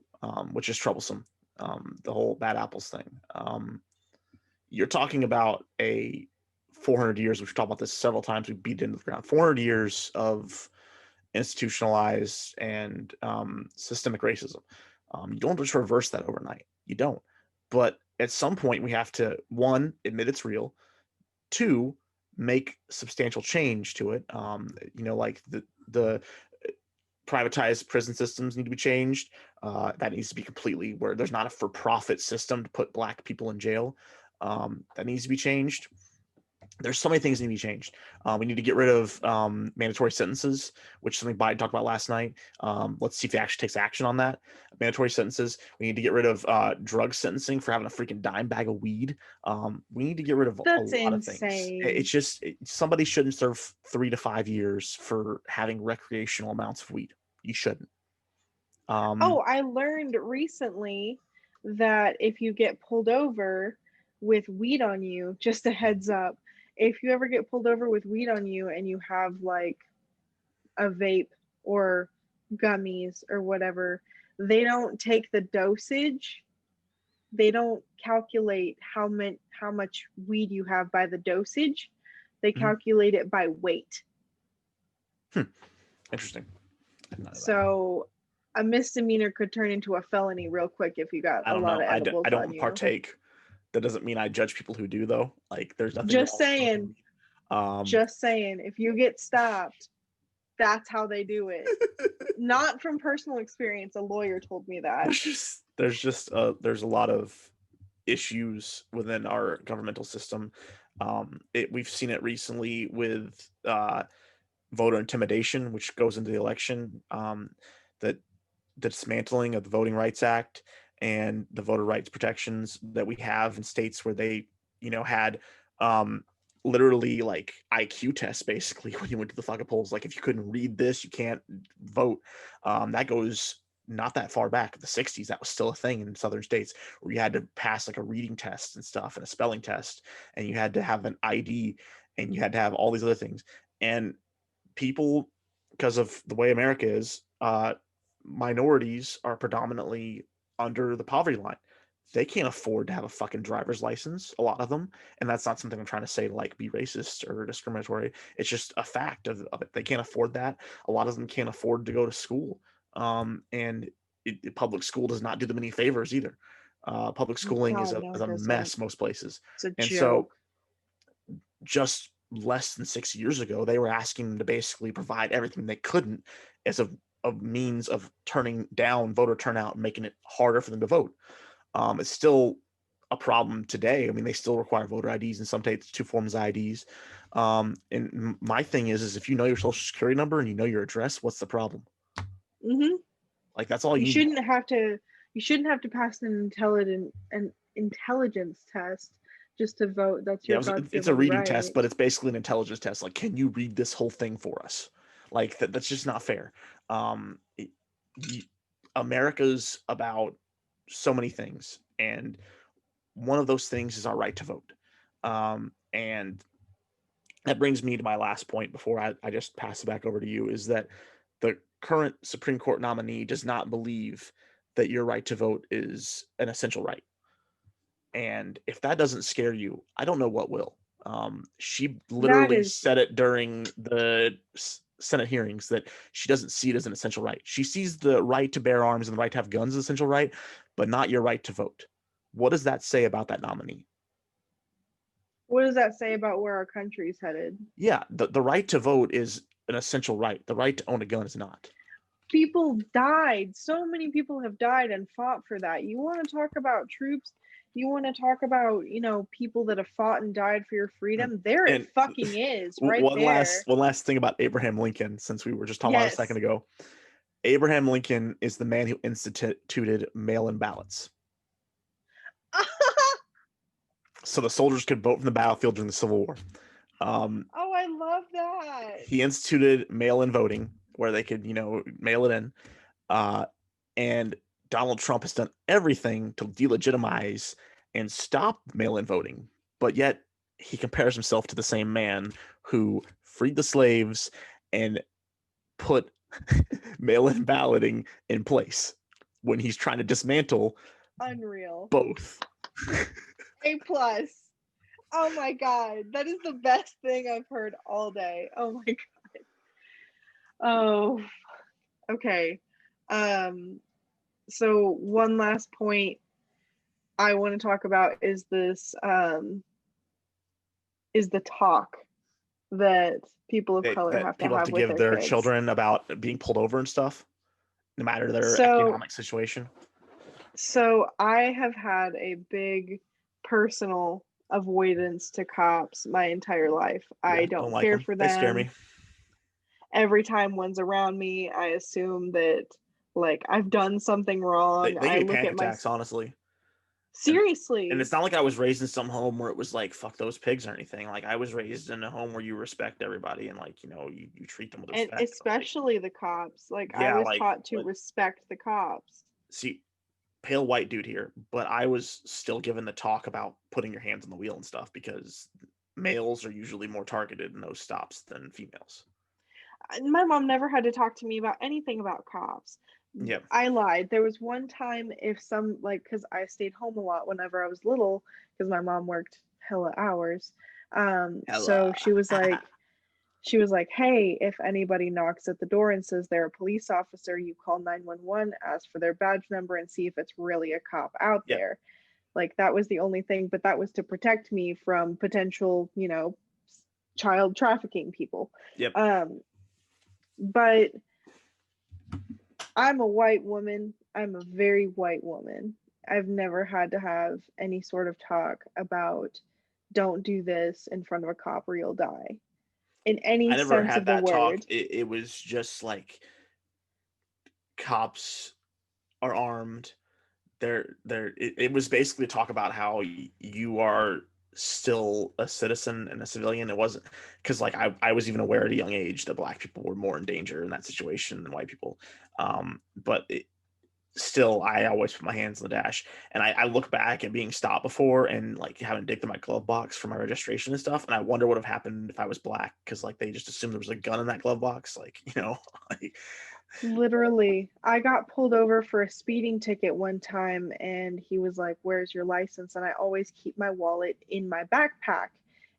which is troublesome. The whole bad apples thing. You're talking about a 400 years, we've talked about this several times, we beat it into the ground, 400 years of institutionalized and systemic racism. You don't just reverse that overnight. You don't. But at some point, we have to, one, admit it's real. Two, make substantial change to it. Like the privatized prison systems need to be changed. That needs to be completely where there's not a for-profit system to put Black people in jail. That needs to be changed. There's so many things that need to be changed. We need to get rid of mandatory sentences, which is something Biden talked about last night. Let's see if he actually takes action on that. Mandatory sentences. We need to get rid of drug sentencing for having a freaking dime bag of weed. We need to get rid of That's a lot of things. insane. It's just somebody shouldn't serve 3 to 5 years for having recreational amounts of weed. You shouldn't. Oh, I learned recently that if you get pulled over with weed on you, just a heads up, if you ever get pulled over with weed on you and you have like a vape or gummies or whatever, they don't take the dosage. They don't calculate how much weed you have by the dosage. They calculate it by weight. Interesting. I didn't know that. So a misdemeanor could turn into a felony real quick if you got a lot of edibles I don't on you. partake. That doesn't mean I judge people who do, though. Like, there's nothing. Just wrong with saying. smoking weed. Just saying, if you get stopped, that's how they do it. Not from personal experience. A lawyer told me that. There's a lot of issues within our governmental system. We've seen it recently with voter intimidation, which goes into the election. The dismantling of the Voting Rights Act and the voter rights protections that we have in states where they, had literally like IQ tests basically when you went to the fucking polls. Like, if you couldn't read this, you can't vote. That goes not that far back. In the 60s, that was still a thing in southern states where you had to pass like a reading test and stuff and a spelling test, and you had to have an ID, and you had to have all these other things. And people, because of the way America is, minorities are predominantly under the poverty line. They can't afford to have a fucking driver's license, a lot of them. And that's not something I'm trying to say to like be racist or discriminatory. It's just a fact of it. They can't afford that. A lot of them can't afford to go to school. And public school does not do them any favors either. Public schooling is a mess most places. It's a and joke. So just less than 6 years ago, they were asking them to basically provide everything they couldn't as a means of turning down voter turnout and making it harder for them to vote. It's still a problem today. I mean, they still require voter IDs in some states, 2 forms of IDs. And my thing is if you know your social security number and you know your address, what's the problem? Mm-hmm. Like, that's all you shouldn't have to. You shouldn't have to pass an intelligence test just to vote. That's your it's a reading right. test, but it's basically an intelligence test. Like, can you read this whole thing for us? Like, that's just not fair. America's about so many things, and one of those things is our right to vote. And that brings me to my last point before I just pass it back over to you, is that the current Supreme Court nominee does not believe that your right to vote is an essential right. And if that doesn't scare you, I don't know what will. She literally said it during the Senate hearings that she doesn't see it as an essential right. She sees the right to bear arms and the right to have guns as an essential right, but not your right to vote. What does that say about that nominee? What does that say about where our country is headed? Yeah, the right to vote is an essential right. The right to own a gun is not. People died. So many people have died and fought for that. You want to talk about troops? You want to talk about, people that have fought and died for your freedom? There it fucking is, right there. One last thing about Abraham Lincoln, since we were just talking about it a second ago. Abraham Lincoln is the man who instituted mail-in ballots. So the soldiers could vote from the battlefield during the Civil War. I love that. He instituted mail-in voting where they could, mail it in. And Donald Trump has done everything to delegitimize and stop mail-in voting. But yet he compares himself to the same man who freed the slaves and put mail-in balloting in place when he's trying to dismantle both. A+. Oh my God. That is the best thing I've heard all day. Oh my God. Oh, okay. So one last point I want to talk about is this, is the talk that people of color That have to people have have to with give their their kids. children about being pulled over and stuff, no matter their So, economic situation. so I have had a big personal avoidance to cops my entire life. I Yeah, don't don't like care them. for They scare them. me. Every time one's around me, I assume that like I've done something wrong. They I give me look panic at my attacks, honestly. And seriously. it's not like I was raised in some home where it was like fuck those pigs or anything. Like I was raised in a home where you respect everybody and like, you treat them with And respect. Like, especially the cops. Like I yeah, was like taught to but respect the cops. see, pale white dude here, but I was still given the talk about putting your hands on the wheel and stuff because males are usually more targeted in those stops than females. My mom never had to talk to me about anything about cops. Yeah. I lied. There was one time if some like because I stayed home a lot whenever I was little because my mom worked hella hours. So Hella. she was like, "Hey, if anybody knocks at the door and says they're a police officer, you call 911, ask for their badge number, and see if it's really a cop out Yep. there." Like that was the only thing, but that was to protect me from potential, child trafficking people. Yep. Um, but I'm a white woman. I'm a very white woman. I've never had to have any sort of talk about don't do this in front of a cop or you'll die in I any never sense of had the that talk. word. It was just like cops are armed. It was basically talk about how you are still a citizen and a civilian. It wasn't because like I was even aware at a young age that black people were more in danger in that situation than white people. But still, I always put my hands on the dash, and I look back at being stopped before and like having to dig through my glove box for my registration and stuff, and I wonder what would have happened if I was black because like they just assumed there was a gun in that glove box, like like, Literally, I got pulled over for a speeding ticket one time and he was like, "Where's your license?" And I always keep my wallet in my backpack.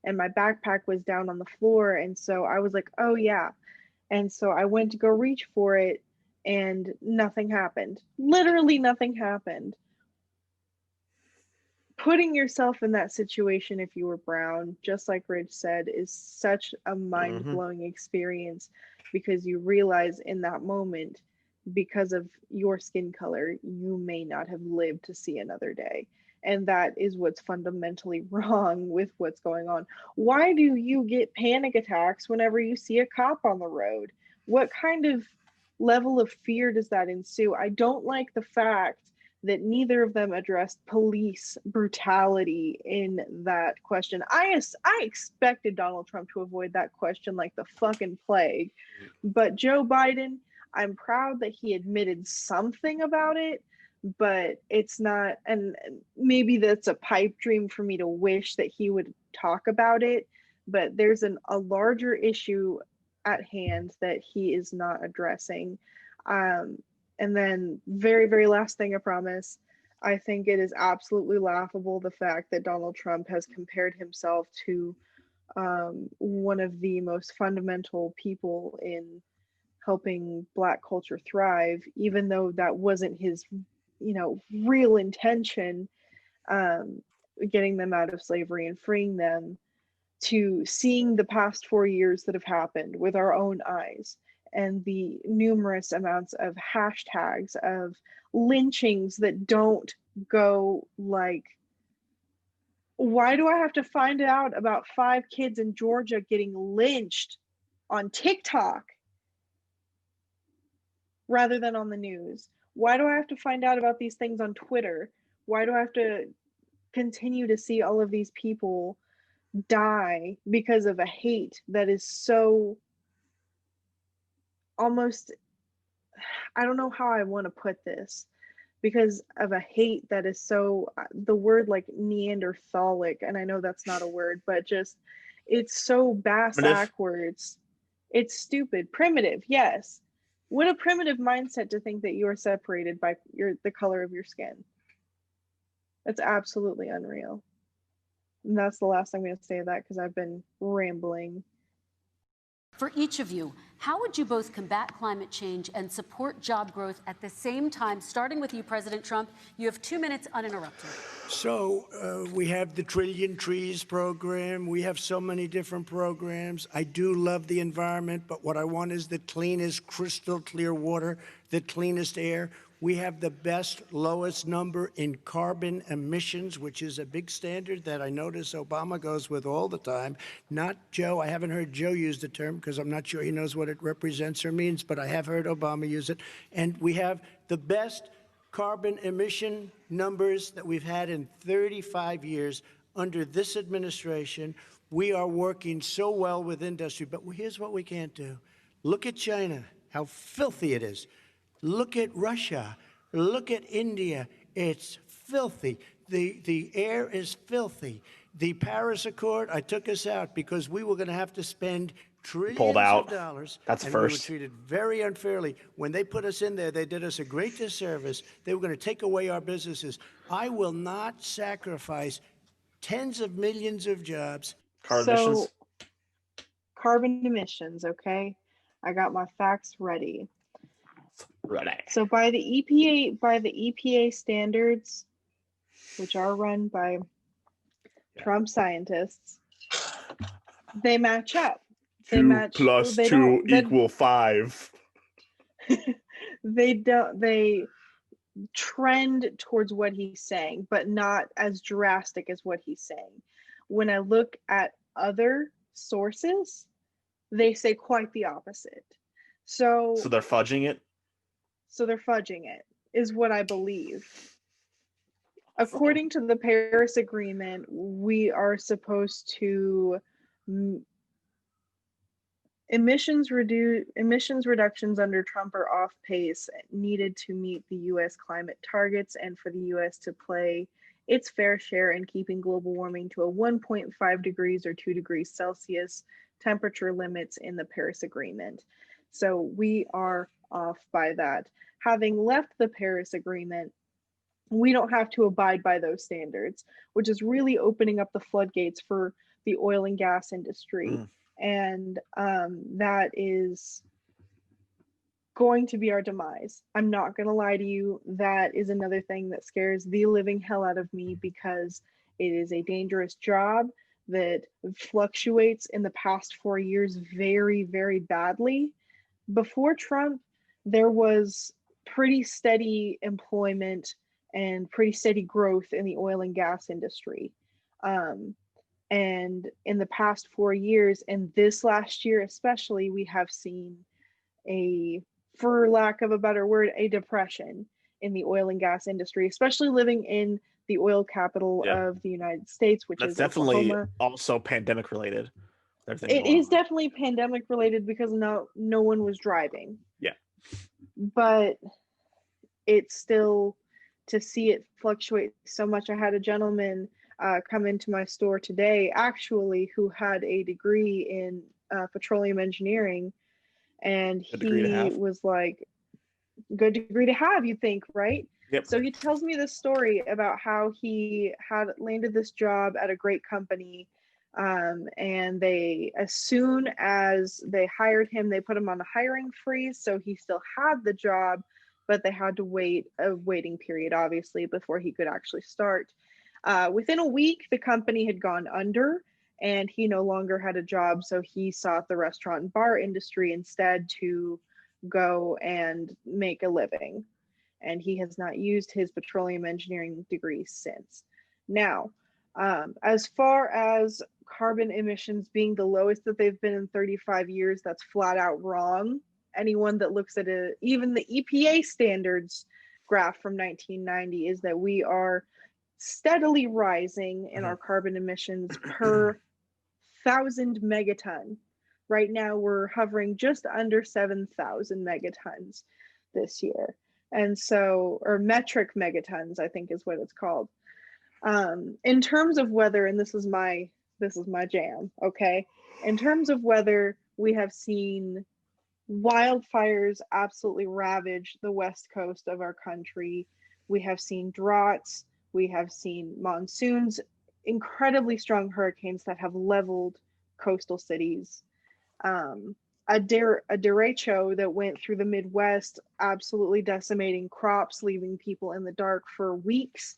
And my backpack was down on the floor. And so I was like, "Oh, yeah." And so I went to go reach for it and nothing happened. Literally, nothing happened. Putting yourself in that situation if you were brown, just like Ridge said, is such a mind mhm. blowing experience because you realize in that moment, because of your skin color, you may not have lived to see another day. And that is what's fundamentally wrong with what's going on. Why do you get panic attacks whenever you see a cop on the road? What kind of level of fear does that ensue? I don't like the fact that neither of them addressed police brutality in that question. I expected Donald Trump to avoid that question like the fucking plague. But Joe Biden, I'm proud that he admitted something about it, but it's not, and maybe that's a pipe dream for me to wish that he would talk about it, but there's a larger issue at hand that he is not addressing. Um, and then, very, very last thing, I promise. I think it is absolutely laughable the fact that Donald Trump has compared himself to one of the most fundamental people in helping Black culture thrive, even though that wasn't his, real intention, um, getting them out of slavery and freeing them, to seeing the past 4 years that have happened with our own eyes and the numerous amounts of hashtags of lynchings that don't go like, why do I have to find out about 5 kids in Georgia getting lynched on TikTok rather than on the news? Why do I have to find out about these things on Twitter? Why do I have to continue to see all of these people die because of a hate that is so almost, I don't know how I want to put this, because of a hate that is so, the word like Neanderthalic, and I know that's not a word, but just it's so bass Primitive. backwards. It's stupid. Primitive, yes. What a primitive mindset to think that you are separated by the color of your skin. That's absolutely unreal. And that's the last I'm going to say of that because I've been rambling. For each of you, how would you both combat climate change and support job growth at the same time? Starting with you, President Trump, you have 2 minutes uninterrupted. So we have the Trillion Trees program. We have so many different programs. I do love the environment, but what I want is the cleanest, crystal clear water, the cleanest air. We have the best, lowest number in carbon emissions, which is a big standard that I notice Obama goes with all the time. Not Joe. I haven't heard Joe use the term because I'm not sure he knows what it represents or means, but I have heard Obama use it. And we have the best carbon emission numbers that we've had in 35 years under this administration. We are working so well with industry, but here's what we can't do. Look at China, how filthy it is. Look at Russia. Look at India. It's filthy. The air is filthy. The Paris Accord, I took us out because we were going to have to spend trillions of dollars. That's and first. We were treated very unfairly. When they put us in there, they did us a great disservice. They were going to take away our businesses. I will not sacrifice tens of millions of jobs. Carbon emissions. Carbon emissions, okay? I got my facts ready. Right. So by the EPA standards, which are run by Trump scientists, they match up. They 2 match. plus they 2 don't- equal 5. They trend towards what he's saying, but not as drastic as what he's saying. When I look at other sources, they say quite the opposite. So So they're fudging it. So they're fudging it, is what I believe. According to the Paris Agreement, we are supposed to emissions reductions under Trump are off pace, needed to meet the U.S. climate targets and for the U.S. to play its fair share in keeping global warming to a 1.5 degrees or 2 degrees Celsius temperature limits in the Paris Agreement. So we are off by that. Having left the Paris Agreement, we don't have to abide by those standards, which is really opening up the floodgates for the oil and gas industry. And that is going to be our demise. I'm not going to lie to you. That is another thing that scares the living hell out of me because it is a dangerous job that fluctuates in the past 4 years very, very badly. Before Trump, there was pretty steady employment and pretty steady growth in the oil and gas industry. And in the past 4 years, and this last year especially, we have seen for lack of a better word, a depression in the oil and gas industry, especially living in the oil capital of the United States, which is definitely Oklahoma. Also pandemic related. It is definitely pandemic related because no one was driving. Yeah. But it's still, to see it fluctuate so much. I had a gentleman come into my store today, actually, who had a degree in petroleum engineering, and he was like, good degree to have, you think, right? Yep. So he tells me this story about how he had landed this job at a great company, and as soon as they hired him, they put him on a hiring freeze, so he still had the job, but they had to wait a waiting period, obviously, before he could actually start. Within a week, the company had gone under, and he no longer had a job, so he sought the restaurant and bar industry instead to go and make a living. And he has not used his petroleum engineering degree since. Now, as far as carbon emissions being the lowest that they've been in 35 years, that's flat out wrong. Anyone that looks at it, even the EPA standards graph from 1990, is that we are steadily rising in our carbon emissions per 1,000 megaton. Right now, we're hovering just under 7,000 megatons this year. And so, or metric megatons, I think is what it's called. In terms of weather, and this is my jam, okay? In terms of weather, we have seen wildfires absolutely ravage the west coast of our country. We have seen droughts. We have seen monsoons, incredibly strong hurricanes that have leveled coastal cities. a derecho that went through the Midwest, absolutely decimating crops, leaving people in the dark for weeks.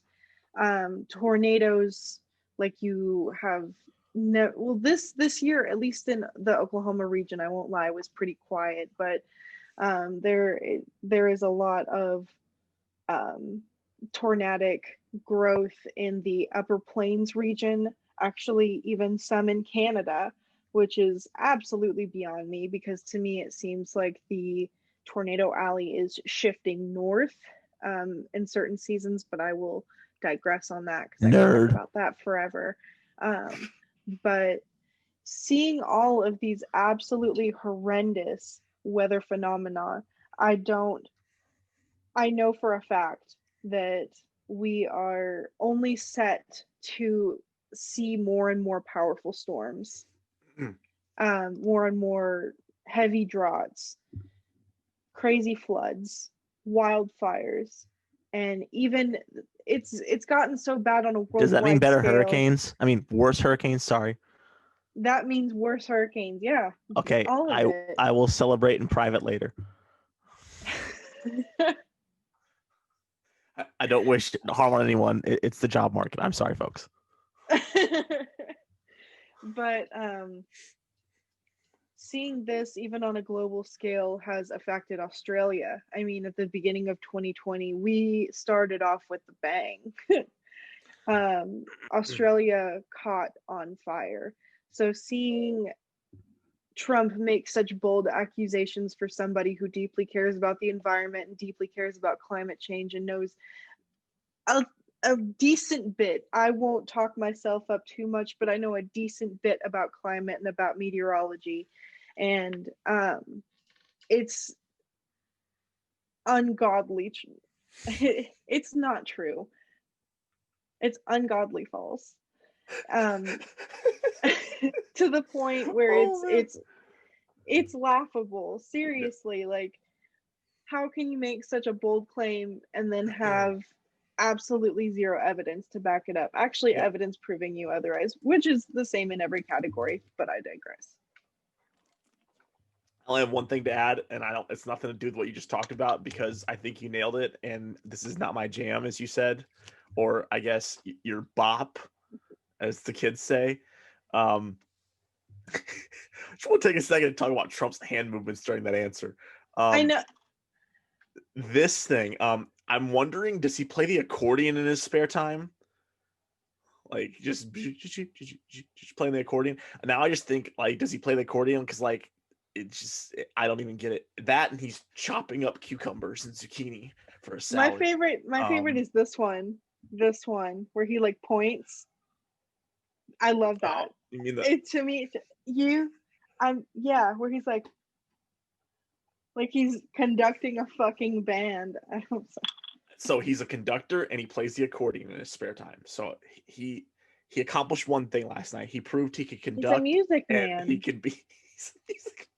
Tornadoes, like you have well, this year, at least in the Oklahoma region, I won't lie, was pretty quiet, but there is a lot of tornadic growth in the Upper Plains region, actually even some in Canada, which is absolutely beyond me, because to me it seems like the tornado alley is shifting north in certain seasons, but I will digress on that because I can talk about that forever. But seeing all of these absolutely horrendous weather phenomena, I know for a fact that we are only set to see more and more powerful storms, more and more heavy droughts, crazy floods, wildfires, and even it's gotten so bad on a worldwide Does that mean better scale. hurricanes? I mean, worse hurricanes. Sorry. That means worse hurricanes. Yeah. Okay. All of it. I will celebrate in private later. I don't wish harm on anyone. It's the job market. I'm sorry, folks. But seeing this even on a global scale has affected Australia. I mean, at the beginning of 2020, we started off with the bang. Australia caught on fire. So seeing Trump make such bold accusations for somebody who deeply cares about the environment and deeply cares about climate change and knows a decent bit. I won't talk myself up too much, but I know a decent bit about climate and about meteorology. And it's ungodly. It's not true. It's ungodly false. To the point where it's laughable. Seriously, like, how can you make such a bold claim and then have absolutely zero evidence to back it up? Actually, evidence proving you otherwise, which is the same in every category, but I digress. I only have one thing to add, and it's nothing to do with what you just talked about, because I think you nailed it, and this is not my jam, as you said, or I guess your bop, as the kids say. I just want to take a second to talk about Trump's hand movements during that answer. I know. This thing, I'm wondering, does he play the accordion in his spare time? Like, just playing the accordion? Now I just think, like, does he play the accordion? Because, like, I don't even get it. That, and he's chopping up cucumbers and zucchini for a salad. My favorite is this one where he like points. I love that. You mean to me, where he's like he's conducting a fucking band. So he's a conductor and he plays the accordion in his spare time. So he accomplished one thing last night. He proved he could conduct. He's a music man. He could be. He's a music.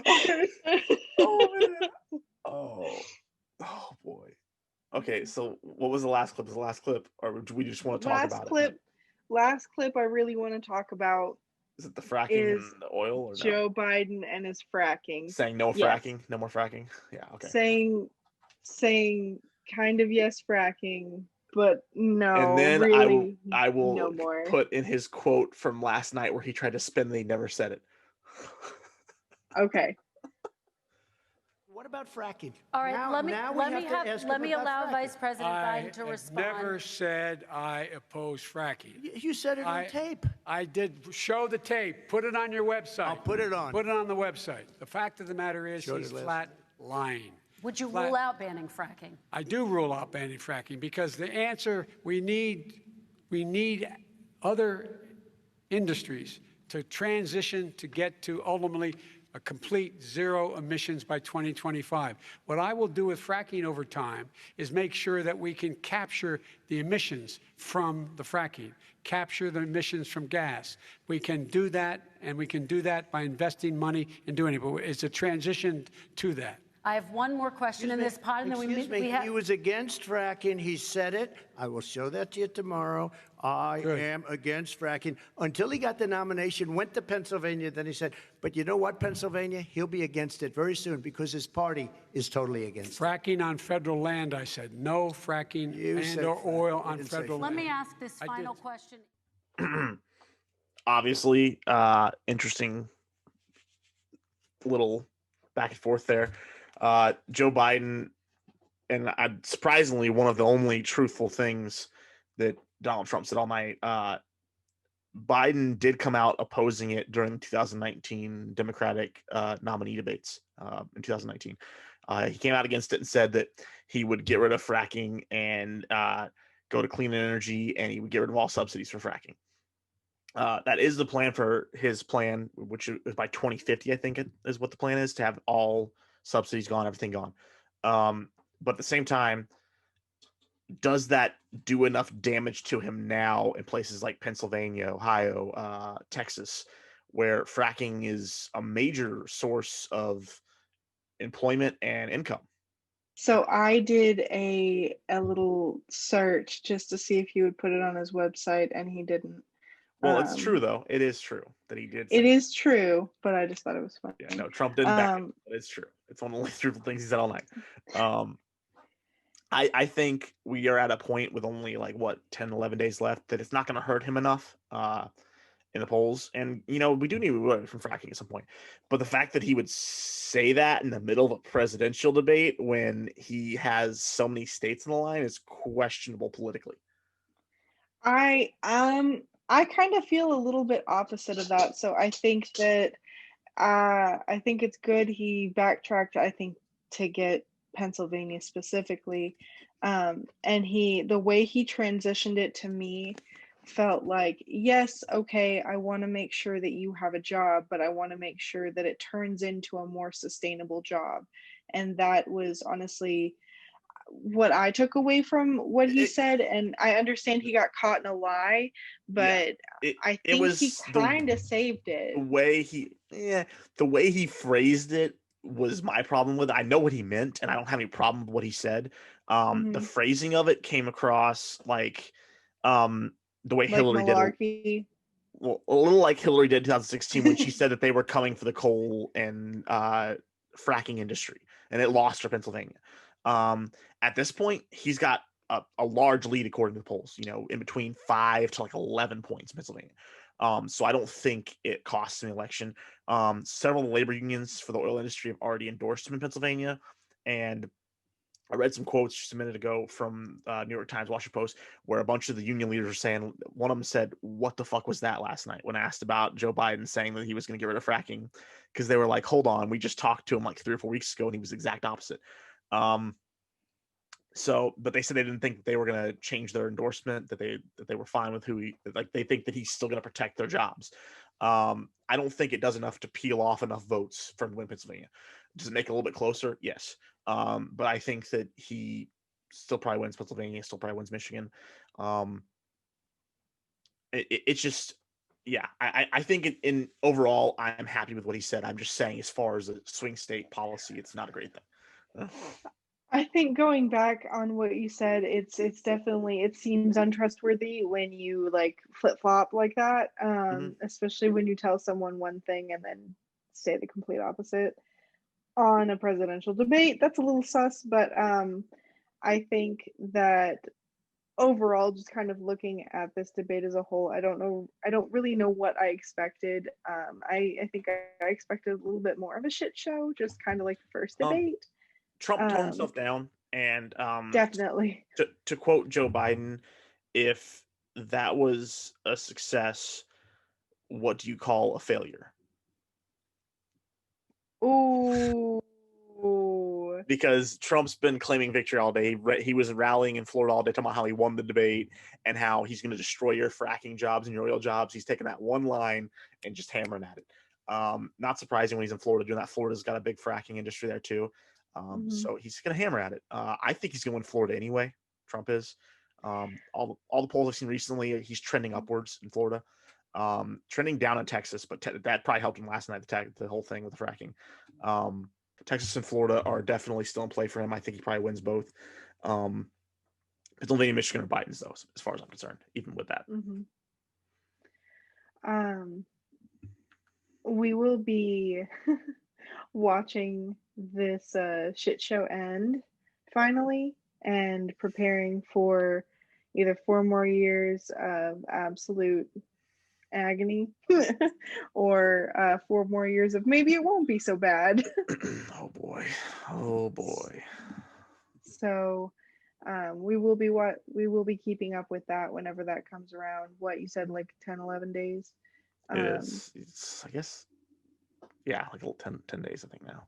Okay. Oh man. Oh boy. Okay, so what was the last clip? Was the last clip, or do we just want to talk about it? Last clip I really want to talk about. Is it the fracking and the oil, or Joe Biden and his fracking? Saying no fracking, no more fracking. Yeah, okay. Saying kind of yes fracking, but no. And then really, I will no more. Put in his quote from last night where he tried to spin that he never said it. Okay. What about fracking? All right, let me allow Vice President Biden to respond. I never said I oppose fracking. You said it on tape. I did. Show the tape. Put it on your website. I'll put it on. Put it on the website. The fact of the matter is he's flat lying. Would you rule out banning fracking? I do rule out banning fracking because the answer, we need other industries to transition to get to ultimately a complete zero emissions by 2025. What I will do with fracking over time is make sure that we can capture the emissions from the fracking, capture the emissions from gas. We can do that, and we can do that by investing money in doing it, but it's a transition to that. I have one more question in this pod, and then Excuse me, we have. he was against fracking. He said it. I will show that to you tomorrow. I Good. am against fracking. Until he got the nomination, went to Pennsylvania, then he said, but you know what, Pennsylvania? He'll be against it very soon because his party is totally against it. Fracking on federal land, I said. No fracking You said and or fracking. oil You on didn't say federal fracking. Let land. me ask this I final did. question. Obviously, interesting little back and forth there. Joe Biden, and surprisingly, one of the only truthful things that Donald Trump said all night. Biden did come out opposing it during the 2019 Democratic nominee debates in 2019. He came out against it and said that he would get rid of fracking and go to clean energy, and he would get rid of all subsidies for fracking. That is the plan for his plan, which is by 2050, I think is what the plan is, to have all subsidies gone, everything gone. But at the same time, does that do enough damage to him now in places like Pennsylvania, Ohio, Texas, where fracking is a major source of employment and income? So I did a little search just to see if he would put it on his website, and he didn't. Well, it's true though. It is true that he did. It is true, but I just thought it was funny. Yeah, no, Trump didn't back it, but it's true. It's one of the only truthful things he said all night. I think we are at a point with only like 10, 11 days left that it's not going to hurt him enough in the polls. And we do need to move from fracking at some point. But the fact that he would say that in the middle of a presidential debate when he has so many states on the line is questionable politically. I kind of feel a little bit opposite of that. So I think that I think it's good he backtracked, I think, to get Pennsylvania specifically. And the way he transitioned it to me felt like, yes, okay, I want to make sure that you have a job, but I want to make sure that it turns into a more sustainable job. And that was honestly what I took away from what he said. And I understand he got caught in a lie, but I think he kind of saved it. The way he phrased it was my problem with it. I know what he meant, and I don't have any problem with what he said. The phrasing of it came across like the way Hillary malarkey. Well, a little like Hillary did in 2016 when she said that they were coming for the coal and fracking industry, and it lost for Pennsylvania. At this point, he's got a large lead according to the polls, in between 5 to 11 points in Pennsylvania. So I don't think it costs an election. Several labor unions for the oil industry have already endorsed him in Pennsylvania. And I read some quotes just a minute ago from New York Times, Washington Post, where a bunch of the union leaders were saying, one of them said, "What the fuck was that?" last night when asked about Joe Biden saying that he was going to get rid of fracking, because they were like, hold on, we just talked to him like 3 or 4 weeks ago and he was the exact opposite. But they said they didn't think that they were going to change their endorsement, that they were fine with they think that he's still going to protect their jobs. I don't think it does enough to peel off enough votes from win Pennsylvania. Does it make it a little bit closer? Yes. But I think that he still probably wins Pennsylvania, still probably wins Michigan. It's just, yeah, I think in overall, I'm happy with what he said. I'm just saying, as far as a swing state policy, it's not a great thing. I think going back on what you said, it's definitely, it seems untrustworthy when you flip-flop like that, especially when you tell someone one thing and then say the complete opposite on a presidential debate. That's a little sus, but I think that overall, just kind of looking at this debate as a whole, I don't really know what I expected. I think I expected a little bit more of a shit show, just kind of like the first debate. Trump toned himself down, and definitely. To quote Joe Biden, if that was a success, what do you call a failure? Ooh. Because Trump's been claiming victory all day. He was rallying in Florida all day, talking about how he won the debate and how he's going to destroy your fracking jobs and your oil jobs. He's taking that one line and just hammering at it. Not surprising when he's in Florida doing that. Florida's got a big fracking industry there too. So he's going to hammer at it. I think he's going to win Florida anyway. Trump is. All the polls I've seen recently, he's trending upwards in Florida. Trending down in Texas, but that probably helped him last night, the whole thing with the fracking. Texas and Florida are definitely still in play for him. I think he probably wins both. Pennsylvania, Michigan, or Biden's though, as far as I'm concerned, even with that. Mhm. Um, we will be watching this shit show end finally and preparing for either 4 more years of absolute agony or 4 more years of maybe it won't be so bad. Oh boy. Oh boy. So we will be keeping up with that whenever that comes around. What you said, like 10, 11 days. It is. It's, I guess, yeah, like 10 days, I think now.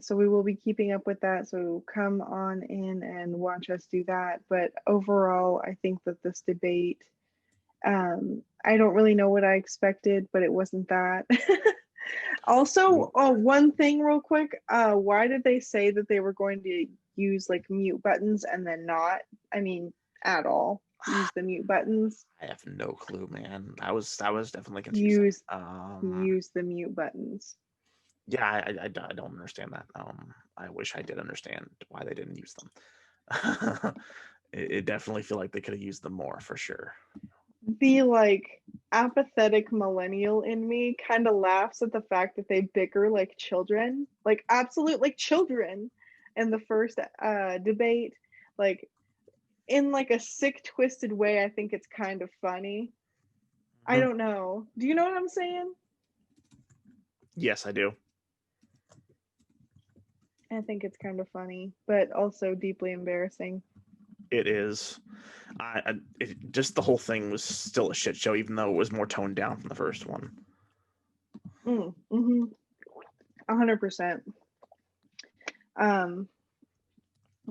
So we will be keeping up with that. So come on in and watch us do that. But overall, I think that this debate, I don't really know what I expected, but it wasn't that. Also, one thing real quick, why did they say that they were going to use like mute buttons and then not? I mean, at all. Use the mute buttons. I have no clue, man. I was definitely confused. Use the mute buttons. Yeah, I don't understand that. I wish I did understand why they didn't use them. It definitely feel like they could have used them more for sure. The like apathetic millennial in me kind of laughs at the fact that they bicker like children, like absolute like children in the first debate, like in like a sick twisted way. I think it's kind of funny. I don't know. Do you know what I'm saying? Yes, I do. I think it's kind of funny, but also deeply embarrassing. It is. Just the whole thing was still a shit show, even though it was more toned down from the first one. 100%.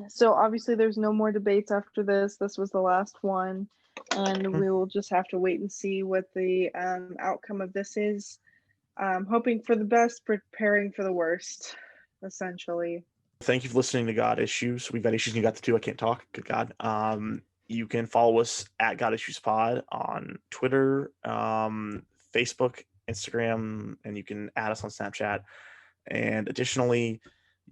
So obviously there's no more debates after this. This was the last one, and we will just have to wait and see what the outcome of this is. Hoping for the best, preparing for the worst, essentially. Thank you for listening to God Issues. We've got issues and you got the two. I can't talk. Good God. You can follow us at God Issues Pod on Twitter, Facebook, Instagram, and you can add us on Snapchat. And additionally,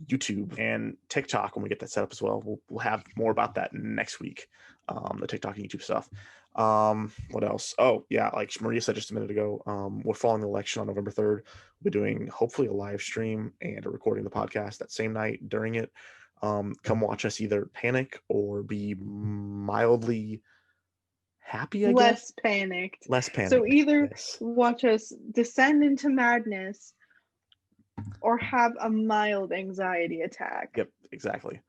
YouTube and TikTok when we get that set up as well. We'll have more about that next week. The TikTok and YouTube stuff. What else? Oh yeah, like Maria said just a minute ago, we're following the election on November 3rd. We're doing hopefully a live stream and a recording of the podcast that same night during it. Come watch us either panic or be mildly happy, I guess. Less panicked. So either watch us descend into madness or have a mild anxiety attack. Yep, exactly.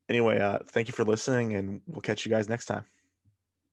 Anyway, thank you for listening, and we'll catch you guys next time.